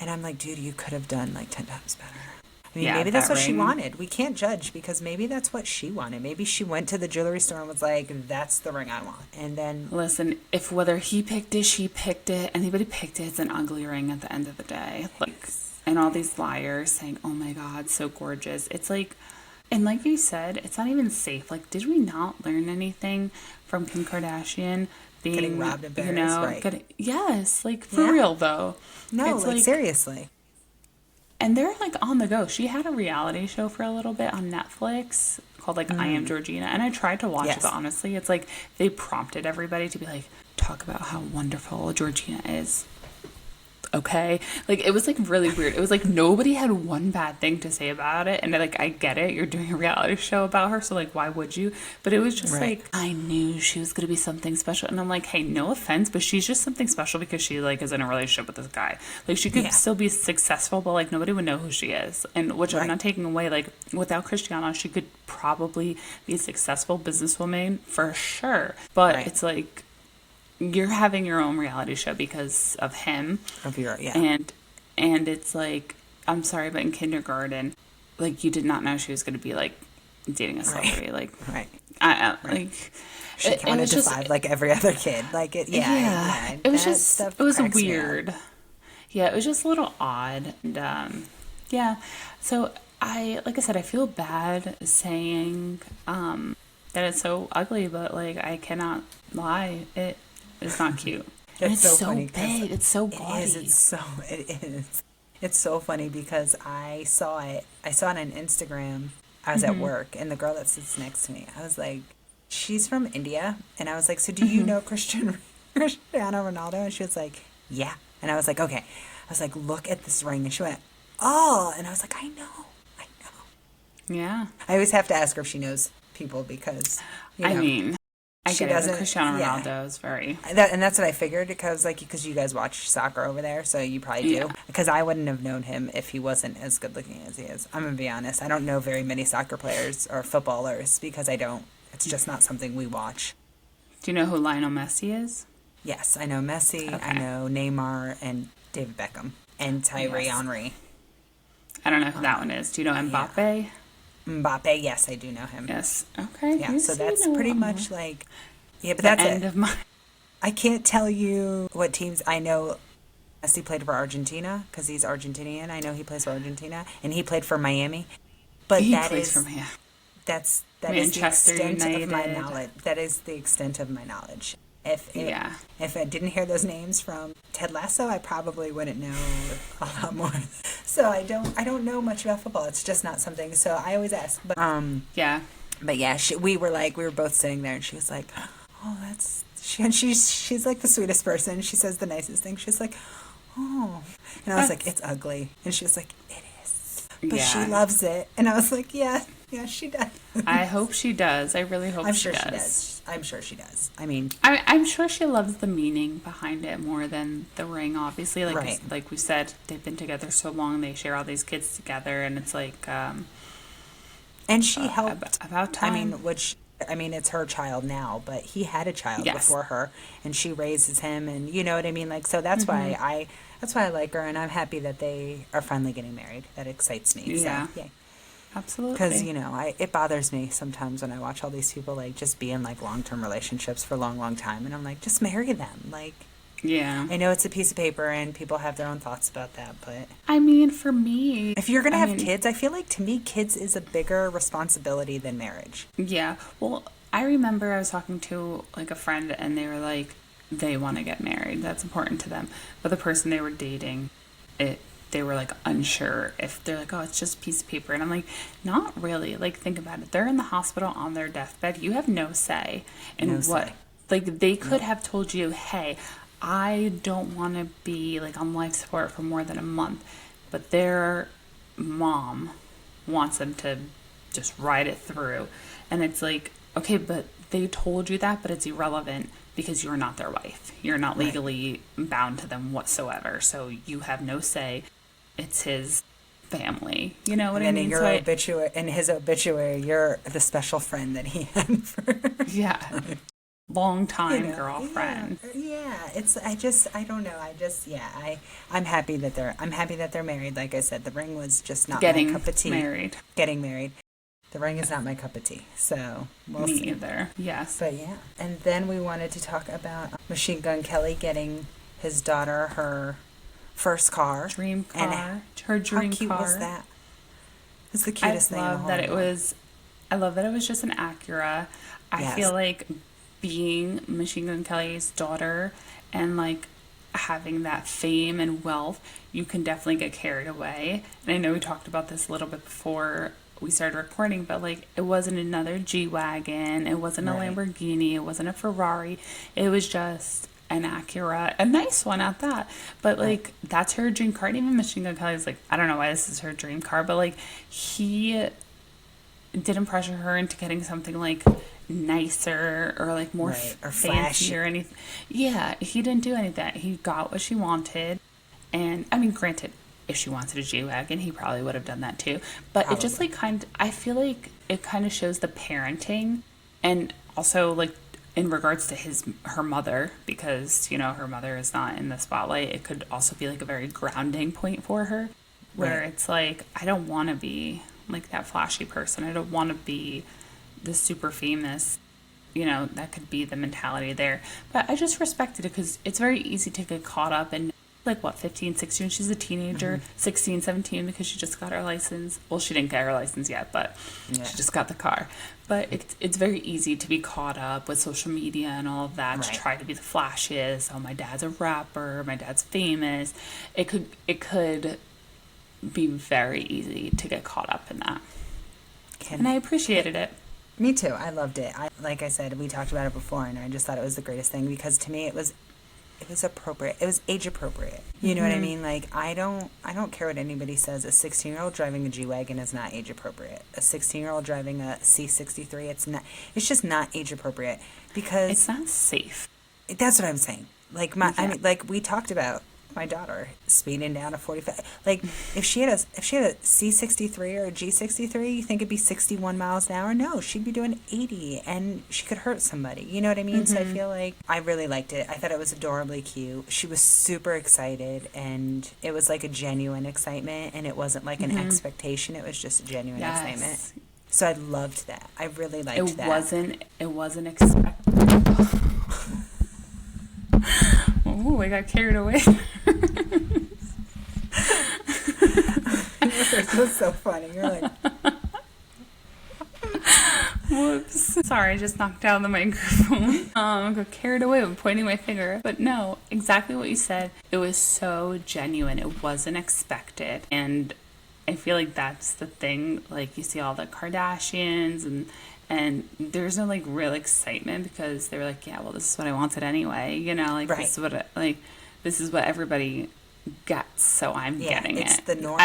and I'm like, dude, you could have done, like, 10 times better. I mean, maybe that's what she wanted. We can't judge because maybe that's what she wanted. Maybe she went to the jewelry store and was like, that's the ring I want. And then... Listen, if whether he picked it, she picked it, anybody picked it, it's an ugly ring at the end of the day. Like, and all these liars saying, oh my God, so gorgeous. It's like, and like you said, it's not even safe. Like, did we not learn anything from Kim Kardashian being... Getting robbed in Paris, right? Yes, like, for real, though. No, it's like, seriously. And they're, like, on the go. She had a reality show for a little bit on Netflix called, like, I Am Georgina. And I tried to watch it, but honestly, it's like they prompted everybody to be like, talk about how wonderful Georgina is. Okay? Like, it was, like, really weird. It was, like, nobody had one bad thing to say about it. And, like, I get it. You're doing a reality show about her, so, like, why would you? But it was just, like, I knew she was going to be something special. And I'm like, hey, no offense, but she's just something special because she, like, is in a relationship with this guy. Like, she could still be successful, but, like, nobody would know who she is. And which I'm not taking away. Like, without Cristiano, she could probably be a successful businesswoman for sure. But it's, like... you're having your own reality show because of him. Of your, yeah. And it's like, I'm sorry, but in kindergarten, like, you did not know she was going to be like dating a celebrity. Like, Right. like, She counted to five like every other kid. Like, yeah. It was That just, stuff it was cracks me up. weird. Yeah, it was just a little odd. And, yeah. So like I said, I feel bad saying, that it's so ugly, but like, I cannot lie. It is not cute. And it's so funny 'cause big. It's so it gaudy. is. It is. It's so funny because I saw it. I saw it on Instagram. I was at work, and the girl that sits next to me, I was like, she's from India, and I was like, so do you know Cristiano Ronaldo? And she was like, yeah. And I was like, okay. I was like, look at this ring, and she went, oh, and I was like, I know. Yeah. I always have to ask her if she knows people because, I mean, I she get it. doesn't. Cristiano Yeah. Ronaldo is very. And that's what I figured because you guys watch soccer over there, so you probably do. Yeah. Because I wouldn't have known him if he wasn't as good looking as he is. I'm gonna be honest. I don't know very many soccer players or footballers because I don't. It's just not something we watch. Do you know who Lionel Messi is? Yes, I know Messi. Okay. I know Neymar and David Beckham and Thierry Yes. Henry. I don't know who that one is. Do you know Mbappe? Mbappe, yes, I do know him. Yes. Okay. Yeah, You so see, that's you know pretty a lot much more. like, yeah, but The that's end it. of my. I can't tell you what teams. I know Messi played for Argentina because he's Argentinian. I know he plays for Argentina, and he played for Miami. But He that plays is for me. that is the Manchester extent of my United. knowledge. That is the extent of my knowledge. Yeah. If I didn't hear those names from Ted Lasso, I probably wouldn't know a lot more. So I don't know much about football. It's just not something. So I always ask. Yeah. But yeah, we were both sitting there, and she was like, "Oh, that's." And she's like the sweetest person. She says the nicest thing. She's like, "Oh," and I was like, "It's ugly," and she was like, "It is," but she Yeah. loves it, and I was like, "Yeah, she does." I hope she does. I really hope I'm she sure does. she does. I'm sure she does. I mean, I'm sure she loves the meaning behind it more than the ring. Obviously, Right. like we said, they've been together so long. They share all these kids together, and it's like and she helped. about time. I mean, it's her child now, but he had a child Yes. before her, and she raises him, and you know what I mean. Like, so that's why I like her, and I'm happy that they are finally getting married. That excites me. Yeah. So, yay. Absolutely. Because it bothers me sometimes when I watch all these people like just be in like long-term relationships for a long time, and I'm like, just marry them. Like, Yeah. I know it's a piece of paper and people have their own thoughts about that, but I mean, for me, if you're gonna I have mean, kids, I feel like to me kids is a bigger responsibility than marriage. yeah. Well, I remember I was talking to like a friend, and they were like, they want to get married. That's important to them. But the person they were dating, they were like unsure if they're like, oh, it's just a piece of paper. And I'm like, not really. Like, think about it. They're in the hospital on their deathbed. You have no say in No what. say. Like, they could have told you, hey, I don't want to be like on life support for more than a month. But their mom wants them to just ride it through. And it's like, okay, but they told you that, but it's irrelevant because you're not their wife. You're not Right. legally bound to them whatsoever. So you have no say. It's his family. You know what I And then mean? in his obituary, you're the special friend that he had for. Yeah. Long time You know, girlfriend. Yeah, I don't know. I'm happy that they're married. Like I said, the ring was just not my cup of tea. Getting married. The ring is not my cup of tea. So we'll Me see. either. Yes. But yeah, and then we wanted to talk about Machine Gun Kelly getting his daughter her first car. Dream And car. Her dream how cute car. was that? It's the I cutest thing in the love whole that it world. was. I love that it was just an Acura. I Yes. feel like being Machine Gun Kelly's daughter and like having that fame and wealth, you can definitely get carried away. And I know we talked about this a little bit before we started recording, but like it wasn't another G-Wagon, it wasn't a Right. Lamborghini, it wasn't a Ferrari. It was just an Acura, a nice one at that. But like that's her dream car. And even Machine Gun Kelly's like, I don't know why this is her dream car, but like he didn't pressure her into getting something like nicer or like more Right, or fancy flashy. or anything. Yeah, he didn't do any of that. He got what she wanted. And I mean, granted, if she wanted a G-Wagon, he probably would have done that too. But it just like I feel like it kind of shows the parenting and also like in regards to her mother, because, you know, her mother is not in the spotlight, it could also be like a very grounding point for her, where Right. it's like, I don't want to be like that flashy person. I don't want to be the super famous, you know, that could be the mentality there. But I just respected it because it's very easy to get caught up in, like, what, 15, 16? She's a teenager, 16, 17, because she just got her license. Well, she didn't get her license yet, but Yeah. she just got the car. But it's very easy to be caught up with social media and all of that, to Right. try to be the flashiest. Oh, my dad's a rapper, my dad's famous. It could be very easy to get caught up in that. And I appreciated it. Me too. I loved it. Like I said, we talked about it before, and I just thought it was the greatest thing because to me, it was appropriate. It was age appropriate. You know what I mean? Like I don't care what anybody says. A 16-year-old driving a G-Wagon is not age appropriate. A 16-year-old driving a C63, it's not. It's just not age appropriate because It's not safe. that's what I'm saying. Like I Yeah. mean, like we talked about my daughter speeding down a 45. Like if she had a C63 or a G63, you think it'd be 61 miles an hour? No, she'd be doing 80, and she could hurt somebody. You know what I mean? So I feel like I really liked it. I thought it was adorably cute. She was super excited, and it was like a genuine excitement, and it wasn't like an expectation. It was just a genuine excitement. Yes. So I loved that. I really liked It that. wasn't expected. Oh, I got carried away. It was so funny. You're like, Whoops. Sorry, I just knocked down the microphone. I got carried away with pointing my finger. But no, exactly what you said. It was so genuine. It wasn't expected. And I feel like that's the thing. Like, you see all the Kardashians, and there's no, like, real excitement because they were like, yeah, well, this is what I wanted anyway. You know, like, Right. this is what everybody gets, so I'm yeah, getting it's it. the norm.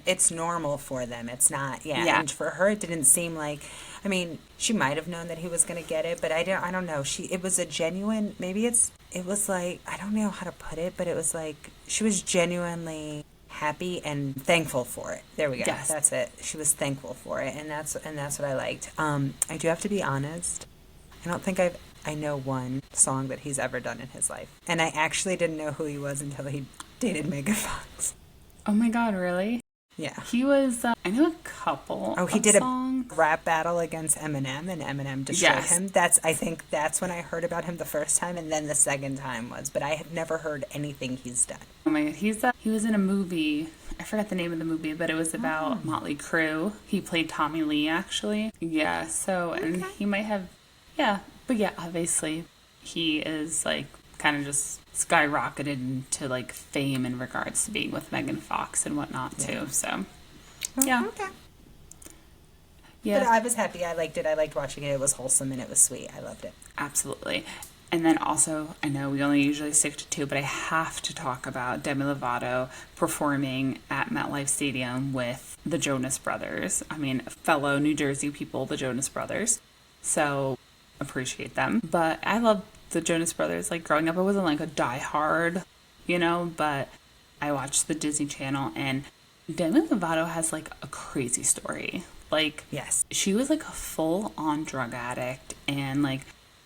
It's normal for them. It's not. Yeah. Yeah. And for her, it didn't seem like. I mean, she might have known that he was going to get it, but I don't know. It was a genuine. Maybe it was like, I don't know how to put it, but it was like she was genuinely happy and thankful for it. There we go. Yes. That's it. She was thankful for it, and that's what I liked. I do have to be honest. I don't think I know one song that he's ever done in his life, and I actually didn't know who he was until he dated Megan Fox. Oh my God, really? Yeah. He was, I know a couple Oh, he of did songs. a rap battle against Eminem, and Eminem destroyed Yes. him. I think that's when I heard about him the first time, and then the second time was. But I have never heard anything he's done. Oh my God, he was in a movie. I forgot the name of the movie, but it was about Motley Crue. He played Tommy Lee, actually. Yeah, so, and he might have, yeah. But yeah, obviously, he is, like, kind of just skyrocketed into, like, fame in regards to being with Megan Fox and whatnot, too. So, yeah. Okay. Yeah. But I was happy. I liked it. I liked watching it. It was wholesome and it was sweet. I loved it. Absolutely. And then also, I know we only usually stick to two, but I have to talk about Demi Lovato performing at MetLife Stadium with the Jonas Brothers. I mean, fellow New Jersey people, the Jonas Brothers. So, appreciate them. But I love the Jonas Brothers. Like, growing up, I wasn't like a diehard, you know, but I watched the Disney Channel, and Demi Lovato has like a crazy story. Like, Yes. she was like a full-on drug addict, and like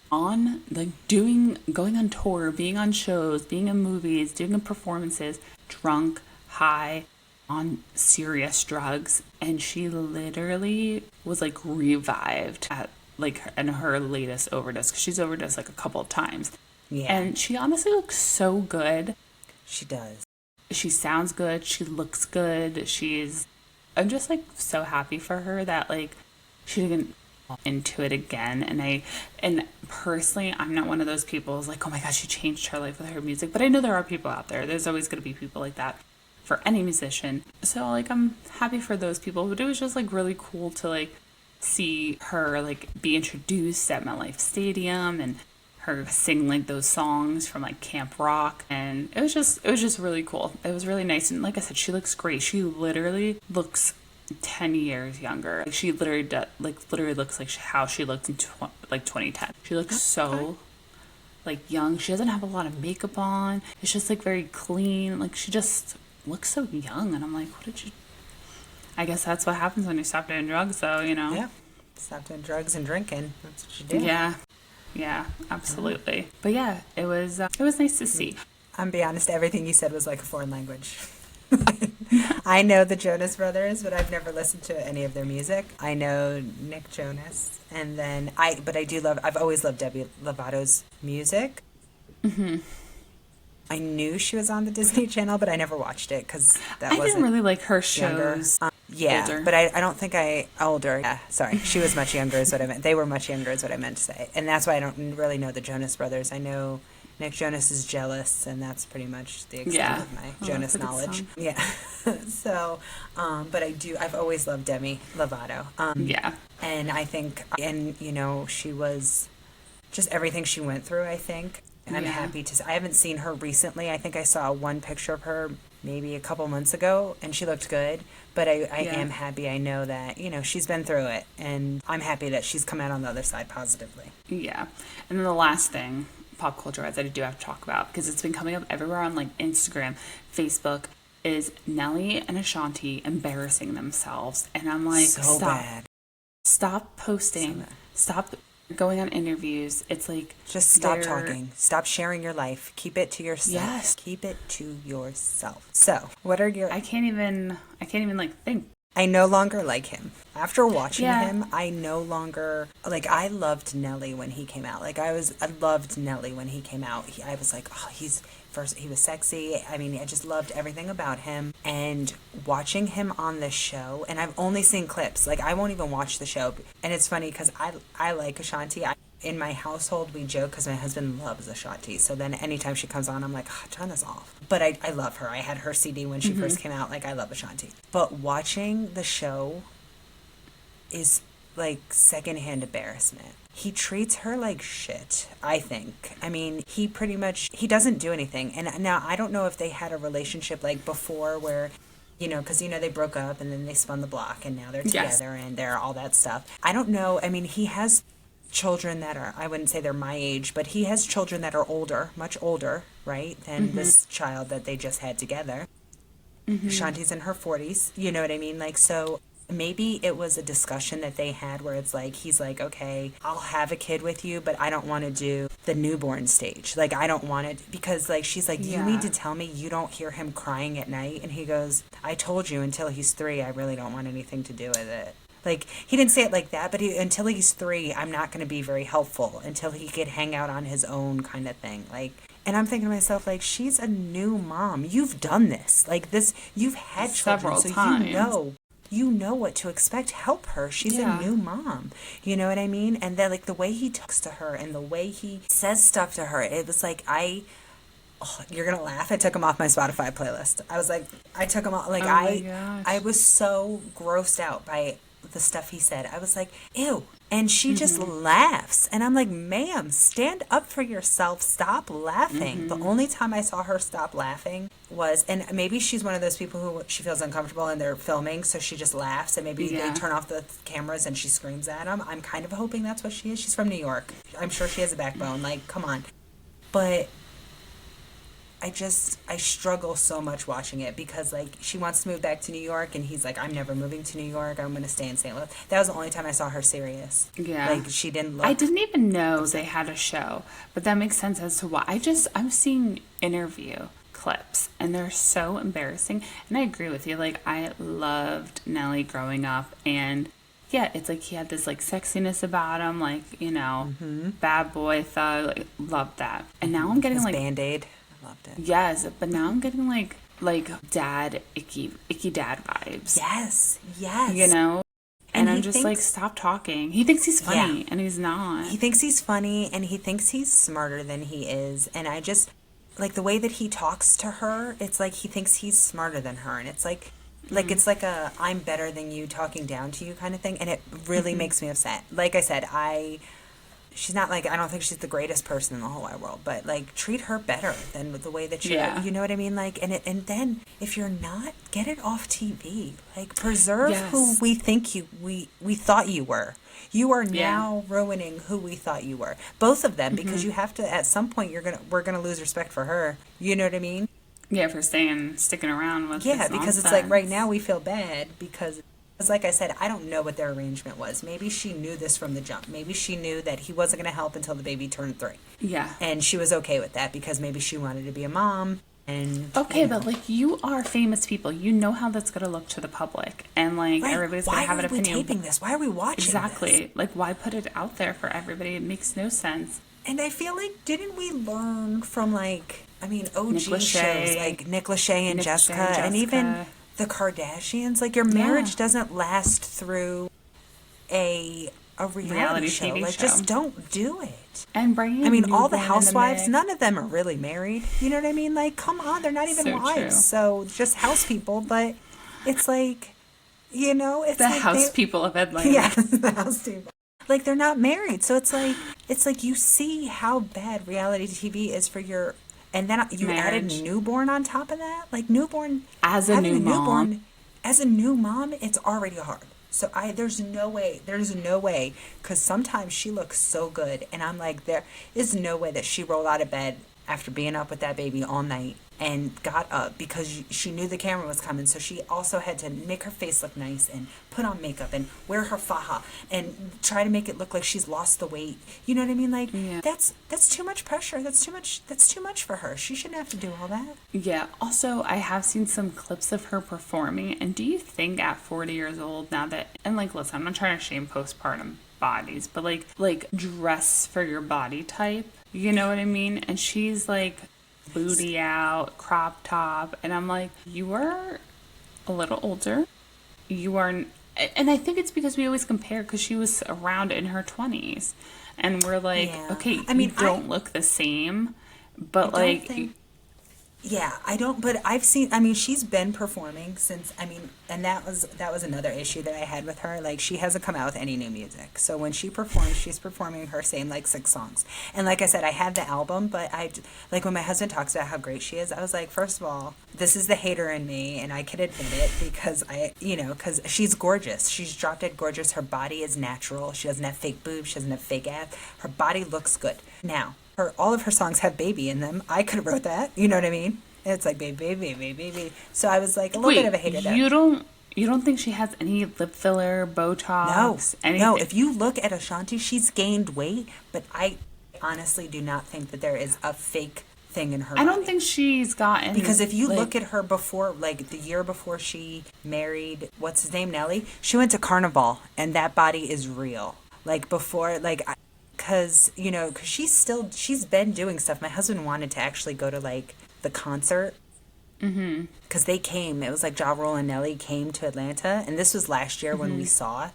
on like going on tour, being on shows, being in movies, doing performances, drunk, high, on serious drugs, and she literally was like revived at like in her latest overdose, because she's overdosed like a couple of times. Yeah. And she honestly looks so good. She does. She sounds good, she looks good. I'm just like so happy for her that like she didn't fall into it again. And personally, I'm not one of those people who's like, oh my gosh, she changed her life with her music. But I know there are people out there. There's always going to be people like that for any musician. So like I'm happy for those people. But it was just like really cool to like see her like be introduced at MetLife Stadium, and her sing like those songs from like Camp Rock, and it was just really cool. It was really nice, and like I said, she looks great. She literally looks 10 years younger. Like she literally looks like how she looked in 2010. She looks so like young. She doesn't have a lot of makeup on. It's just like very clean. Like she just looks so young, and I'm like, what did you? I guess that's what happens when you stop doing drugs, though, you know. Yeah. Stop doing drugs and drinking. That's what you do. Yeah. Yeah, absolutely. But yeah, it was nice to see. I'm be honest, everything you said was like a foreign language. I know the Jonas Brothers, but I've never listened to any of their music. I know Nick Jonas, and then but I do love. I've always loved Demi Lovato's music. I knew she was on the Disney Channel, but I never watched it because that I didn't wasn't really like her younger. shows. Yeah, Older. but I don't think older. Yeah, sorry, she was much younger is what I meant. They were much younger is what I meant to say, and that's why I don't really know the Jonas Brothers. I know Nick Jonas is Jealous, and that's pretty much the extent of my Jonas that's a good knowledge. song. Yeah, so, but I've always loved Demi Lovato. Yeah. And I think, and she was just everything she went through. I think I'm Yeah. happy I haven't seen her recently. I think I saw one picture of her maybe a couple months ago, and she looked good. But I Yeah. am happy. I know that she's been through it, and I'm happy that she's come out on the other side positively. Yeah. And then the last thing, pop culture wise, that I do have to talk about, because it's been coming up everywhere on like Instagram, Facebook, is Nelly and Ashanti embarrassing themselves. And I'm like, So stop. bad. Stop posting. So bad. Stop going on interviews. It's like Just stop they're- talking. Stop sharing your life. Keep it to yourself. Yes. Keep it to yourself. So, what are your? I can't even like think. I no longer like him. After watching Yeah. him, I no longer like. I loved Nelly when he came out. Like I loved Nelly when he came out. I was like, oh, he was sexy. I mean, I just loved everything about him. And watching him on the show, and I've only seen clips. Like I won't even watch the show. And it's funny because I like Ashanti. In my household, we joke because my husband loves Ashanti. So then anytime she comes on, I'm like, oh, turn this off. But I love her. I had her CD when she first came out. Like, I love Ashanti. But watching the show is like secondhand embarrassment. He treats her like shit, I think. I mean, he doesn't do anything. And now I don't know if they had a relationship like before where, because, they broke up and then they spun the block and now they're Yes. together and they're all that stuff. I don't know. I mean, he has children that are, I wouldn't say they're my age, but he has children that are older, much older, right, than this child that they just had together. Shanti's in her 40s, you know what I mean? Like, so maybe it was a discussion that they had where it's like, he's like, okay, I'll have a kid with you, but I don't want to do the newborn stage. Like, I don't want it because, like, she's like, you need to tell me you don't hear him crying at night. And he goes, I told you until he's 3, I really don't want anything to do with it. Like, he didn't say it like that, but until he's 3, I'm not going to be very helpful until he could hang out on his own kind of thing. Like, and I'm thinking to myself, like, she's a new mom. You've done this. Like, you've had children, Several so times. you know what to expect. Help her. She's Yeah. a new mom. You know what I mean? And then, like, the way he talks to her and the way he says stuff to her, it was like, you're going to laugh. I took him off my Spotify playlist. I was like, I took him off. Like, Oh my gosh. I was so grossed out by the stuff he said. I was like, ew. And she just laughs. And I'm like, ma'am, stand up for yourself. Stop laughing. The only time I saw her stop laughing was, and maybe she's one of those people who she feels uncomfortable and they're filming, so she just laughs and maybe they turn off the cameras and she screams at them. I'm kind of hoping that's what she is. She's from New York. I'm sure she has a backbone. Like, come on. But I struggle so much watching it because, like, she wants to move back to New York and he's like, I'm never moving to New York. I'm going to stay in St. Louis. That was the only time I saw her serious. Yeah. Like, she didn't look. I didn't even know they had a show, but that makes sense as to why. I'm seeing interview clips and they're so embarrassing. And I agree with you. Like, I loved Nelly growing up, and yeah, it's like he had this like sexiness about him, like, bad boy thug, like, loved that. And now I'm getting His like Band-Aid. I loved it. yes, but now I'm getting like dad icky dad vibes. Yes. Yes. And he I'm just like, stop talking. He thinks he's funny, Yeah. and he's not. He thinks he's funny and he thinks he's smarter than he is. And I just, like, the way that he talks to her, it's like he thinks he's smarter than her. And it's like it's like a I'm better than you talking down to you kind of thing. And it really makes me upset. Like I said, she's not like, I don't think she's the greatest person in the whole wide world, but like treat her better than the way that you know what I mean? Like, and then if you're not, get it off TV. Like, preserve who we think we thought you were. You are now ruining who we thought you were. Both of them, because you have to, at some point, we're gonna lose respect for her. You know what I mean? Yeah, for sticking around with Yeah, his because it's like nonsense. right now we feel bad because Because, like I said, I don't know what their arrangement was. Maybe she knew this from the jump. Maybe she knew that he wasn't going to help until the baby turned 3. Yeah. And she was okay with that because maybe she wanted to be a mom. And, Okay, but like you are famous people. You know how that's going to look to the public. And like right, everybody's going why to have are an we opinion. taping this? Why are we watching this? Exactly. Like why put it out there for everybody? It makes no sense. And I feel like, didn't we learn from, like, I mean, OG Nick shows Lachey, like Nick Lachey and Nick Lachey Jessica, and and even Jessica. the Kardashians? Like, your Yeah. marriage doesn't last through a reality show. TV Like, show. just don't do it. And bringing I a mean, all the newborn in housewives, mix. none of them are really married. You know what I mean? Like, come on, they're not even So wives. true. So just house people. But it's like, it's The like house people of Atlanta. yeah, the house people. Like, they're not married. So it's like you see how bad reality TV is for your, and then you added Marriage. newborn on top of that. Like, newborn, As a having new mom. as a new mom, it's already hard. So there's no way, because sometimes she looks so good, and I'm like, there is no way that she rolled out of bed after being up with that baby all night and got up because she knew the camera was coming. So she also had to make her face look nice and put on makeup and wear her faja and try to make it look like she's lost the weight. You know what I mean? Like, Yeah. that's too much pressure. That's too much for her. She shouldn't have to do all that. Yeah. Also, I have seen some clips of her performing. And do you think at 40 years old now that, and like, listen, I'm not trying to shame postpartum bodies, but like dress for your body type. You know what I mean? And she's like booty out, crop top. And I'm like, you are a little older. You are, and I think it's because we always compare because she was around in her 20s. And we're like, Yeah. okay, I mean, you don't look the same. But I don't like, think- Yeah, I don't, but I've seen, I mean, she's been performing since, I mean, and that was another issue that I had with her. Like, she hasn't come out with any new music. So when she performs, she's performing her same, like, 6 songs. And like I said, I had the album, but like, when my husband talks about how great she is, I was like, first of all, this is the hater in me, and I can admit it because because she's gorgeous. She's drop dead gorgeous. Her body is natural. She doesn't have fake boobs. She doesn't have fake ass. Her body looks good. Now, all of her songs have baby in them. I could have wrote that. You know what I mean? It's like baby, baby, baby, baby. So I was like a little bit of a hater there. you don't think she has any lip filler, Botox, anything? No. If you look at Ashanti, she's gained weight, but I honestly do not think that there is a fake thing in her I body. don't think she's gotten Because if you like, look at her before, like the year before she married, what's his name, Nelly, she went to Carnival, and that body is real. Like before, like, because she's been doing stuff. My husband wanted to actually go to like the concert. Because they came, it was like Ja Rule and Nelly came to Atlanta, and this was last year when we saw.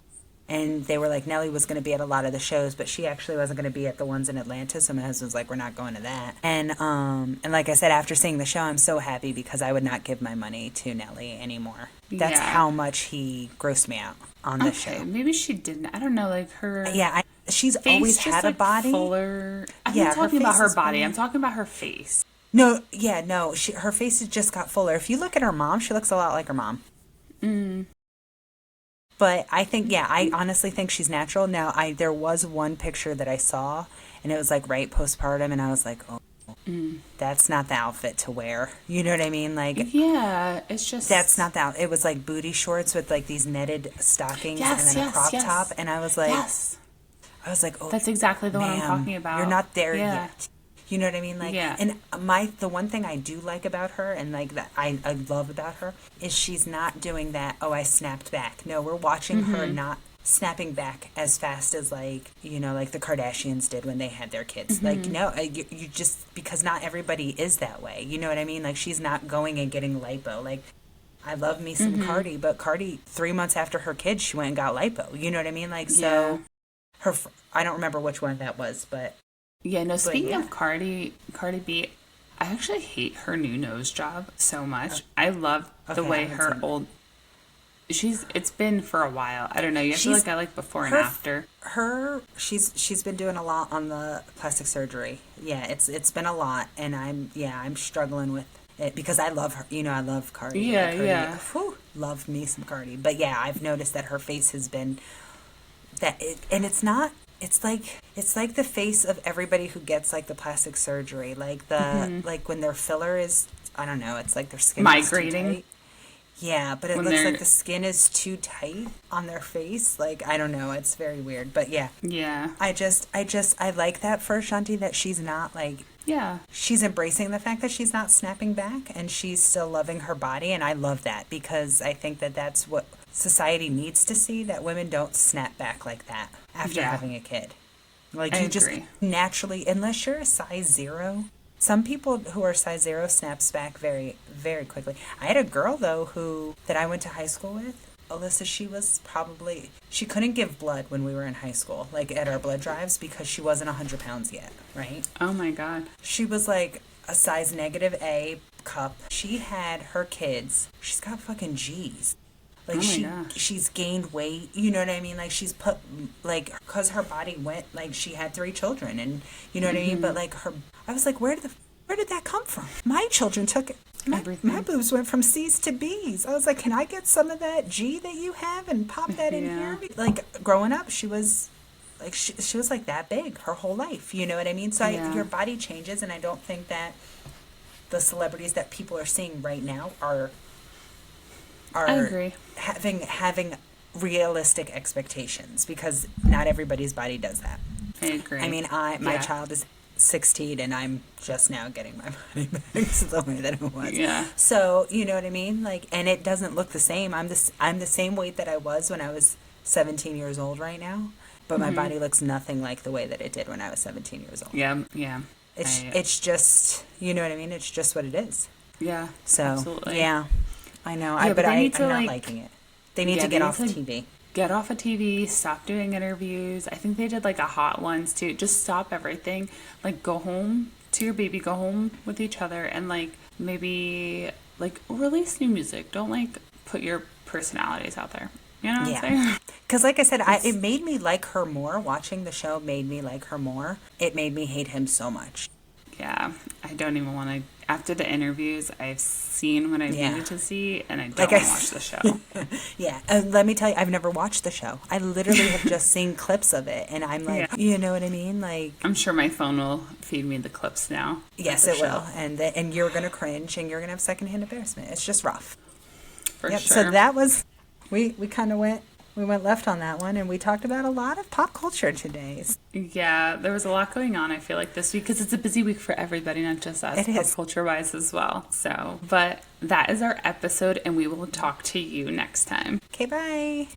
And they were like, Nelly was going to be at a lot of the shows, but she actually wasn't going to be at the ones in Atlanta. So my husband's like, we're not going to that. And like I said, after seeing the show, I'm so happy because I would not give my money to Nelly anymore. That's Yeah. how much he grossed me out on the okay, show. maybe she didn't. I don't know, like her Yeah, she's face always just, had a like, body. fuller. I'm Yeah, not her talking about face her is body. fuller. I'm talking about her face. No, her face has just got fuller. If you look at her mom, she looks a lot like her mom. But I think, I honestly think she's natural. Now, there was one picture that I saw, and it was like right postpartum, and I was like, oh, that's not the outfit to wear. You know what I mean? Like, Yeah, it's just that's not that. It was like booty shorts with like these netted stockings Yes, and then yes, a crop yes. top, and I was like, yes. oh, That's exactly the one I'm ma'am, talking about. You're not there Yeah. yet. You know what I mean? Like, Yeah. and the one thing I do like about her, and like that I love about her, is she's not doing that. Oh, I snapped back. No, we're watching her not snapping back as fast as like the Kardashians did when they had their kids. Like, no, you just, because not everybody is that way. You know what I mean? Like, she's not going and getting lipo. Like, I love me some Cardi, but Cardi 3 months after her kids, she went and got lipo. You know what I mean? Like, so I don't remember which one that was, but. Yeah, no, speaking yeah. of Cardi B, I actually hate her new nose job so much. I love the Okay, I way haven't her seen it. old it's been for a while. I don't know. You have to She's- look at like before and her- after. She's been doing a lot on the plastic surgery. Yeah, it's been a lot, and I'm struggling with it because I love her. I love Cardi. Yeah, Cardi, yeah. whew, love me some Cardi. But yeah, I've noticed that her face has been and it's not. It's like the face of everybody who gets like the plastic surgery, like the like when their filler is, I don't know. It's like their skin is too Migrating? tight. Yeah, but it when looks like they're, the skin is too tight on their face. Like, I don't know. It's very weird. But yeah, yeah, I like that for Ashanti that she's not like, yeah, she's embracing the fact that she's not snapping back and she's still loving her body. And I love that because I think that that's what society needs to see, that women don't snap back like that after yeah. having a kid. Like I you just agree. naturally, unless you're a size zero, some people who are size zero snaps back very, very quickly. I had a girl though who that I went to high school with. Alyssa, she couldn't give blood when we were in high school, like at our blood drives, because she wasn't 100 pounds yet, right? Oh my God. She was like a size negative A cup. She had her kids. She's got fucking G's. Oh Like my gosh. she's gained weight, you know what I mean? Like she's put like cuz her body went like she had 3 children and you know what I mean? But like her I was like where did that come from? My children took it. My Everything. boobs went from C's to B's. I was like, "Can I get some of that G that you have and pop that in Yeah. here?" Like growing up, she was like she was like that big her whole life, you know what I mean? So Yeah. your body changes and I don't think that the celebrities that people are seeing right now I are agree. having realistic expectations because not everybody's body does that. I agree. I mean, my Yeah. child is 16 and I'm just now getting my body back to the way that it was. Yeah. So, you know what I mean? Like and it doesn't look the same. I'm the same weight that I was when I was 17 years old right now, but my body looks nothing like the way that it did when I was 17 years old. Yeah. Yeah. It's just, you know what I mean? It's just what it is. Yeah. So, Absolutely. yeah. I know. Yeah, but they need to, I'm not like, liking it. They need yeah, to they get need off to TV. get off of TV, stop doing interviews. I think they did like a hot ones too. Just stop everything. Like go home to your baby, go home with each other and like maybe like release new music. Don't like put your personalities out there. You know what I'm Yeah. saying? Because, like I said, it made me like her more. Watching the show made me like her more. It made me hate him so much. Yeah. I don't even want to. After the interviews, I've seen what I Yeah. needed to see and I don't Like want to watch the show. Yeah. And let me tell you, I've never watched the show. I literally have just seen clips of it. And I'm like, Yeah. you know what I mean? Like, I'm sure my phone will feed me the clips now. yes, of the it show, will. And you're going to cringe and you're going to have secondhand embarrassment. It's just rough. For Yep. sure. So that was, we kind of went left on that one. And we talked about a lot of pop culture today. Yeah, there was a lot going on, I feel like, this week because it's a busy week for everybody, not just us, It pop is. culture wise as well. So, but that is our episode, and we will talk to you next time. Okay, bye.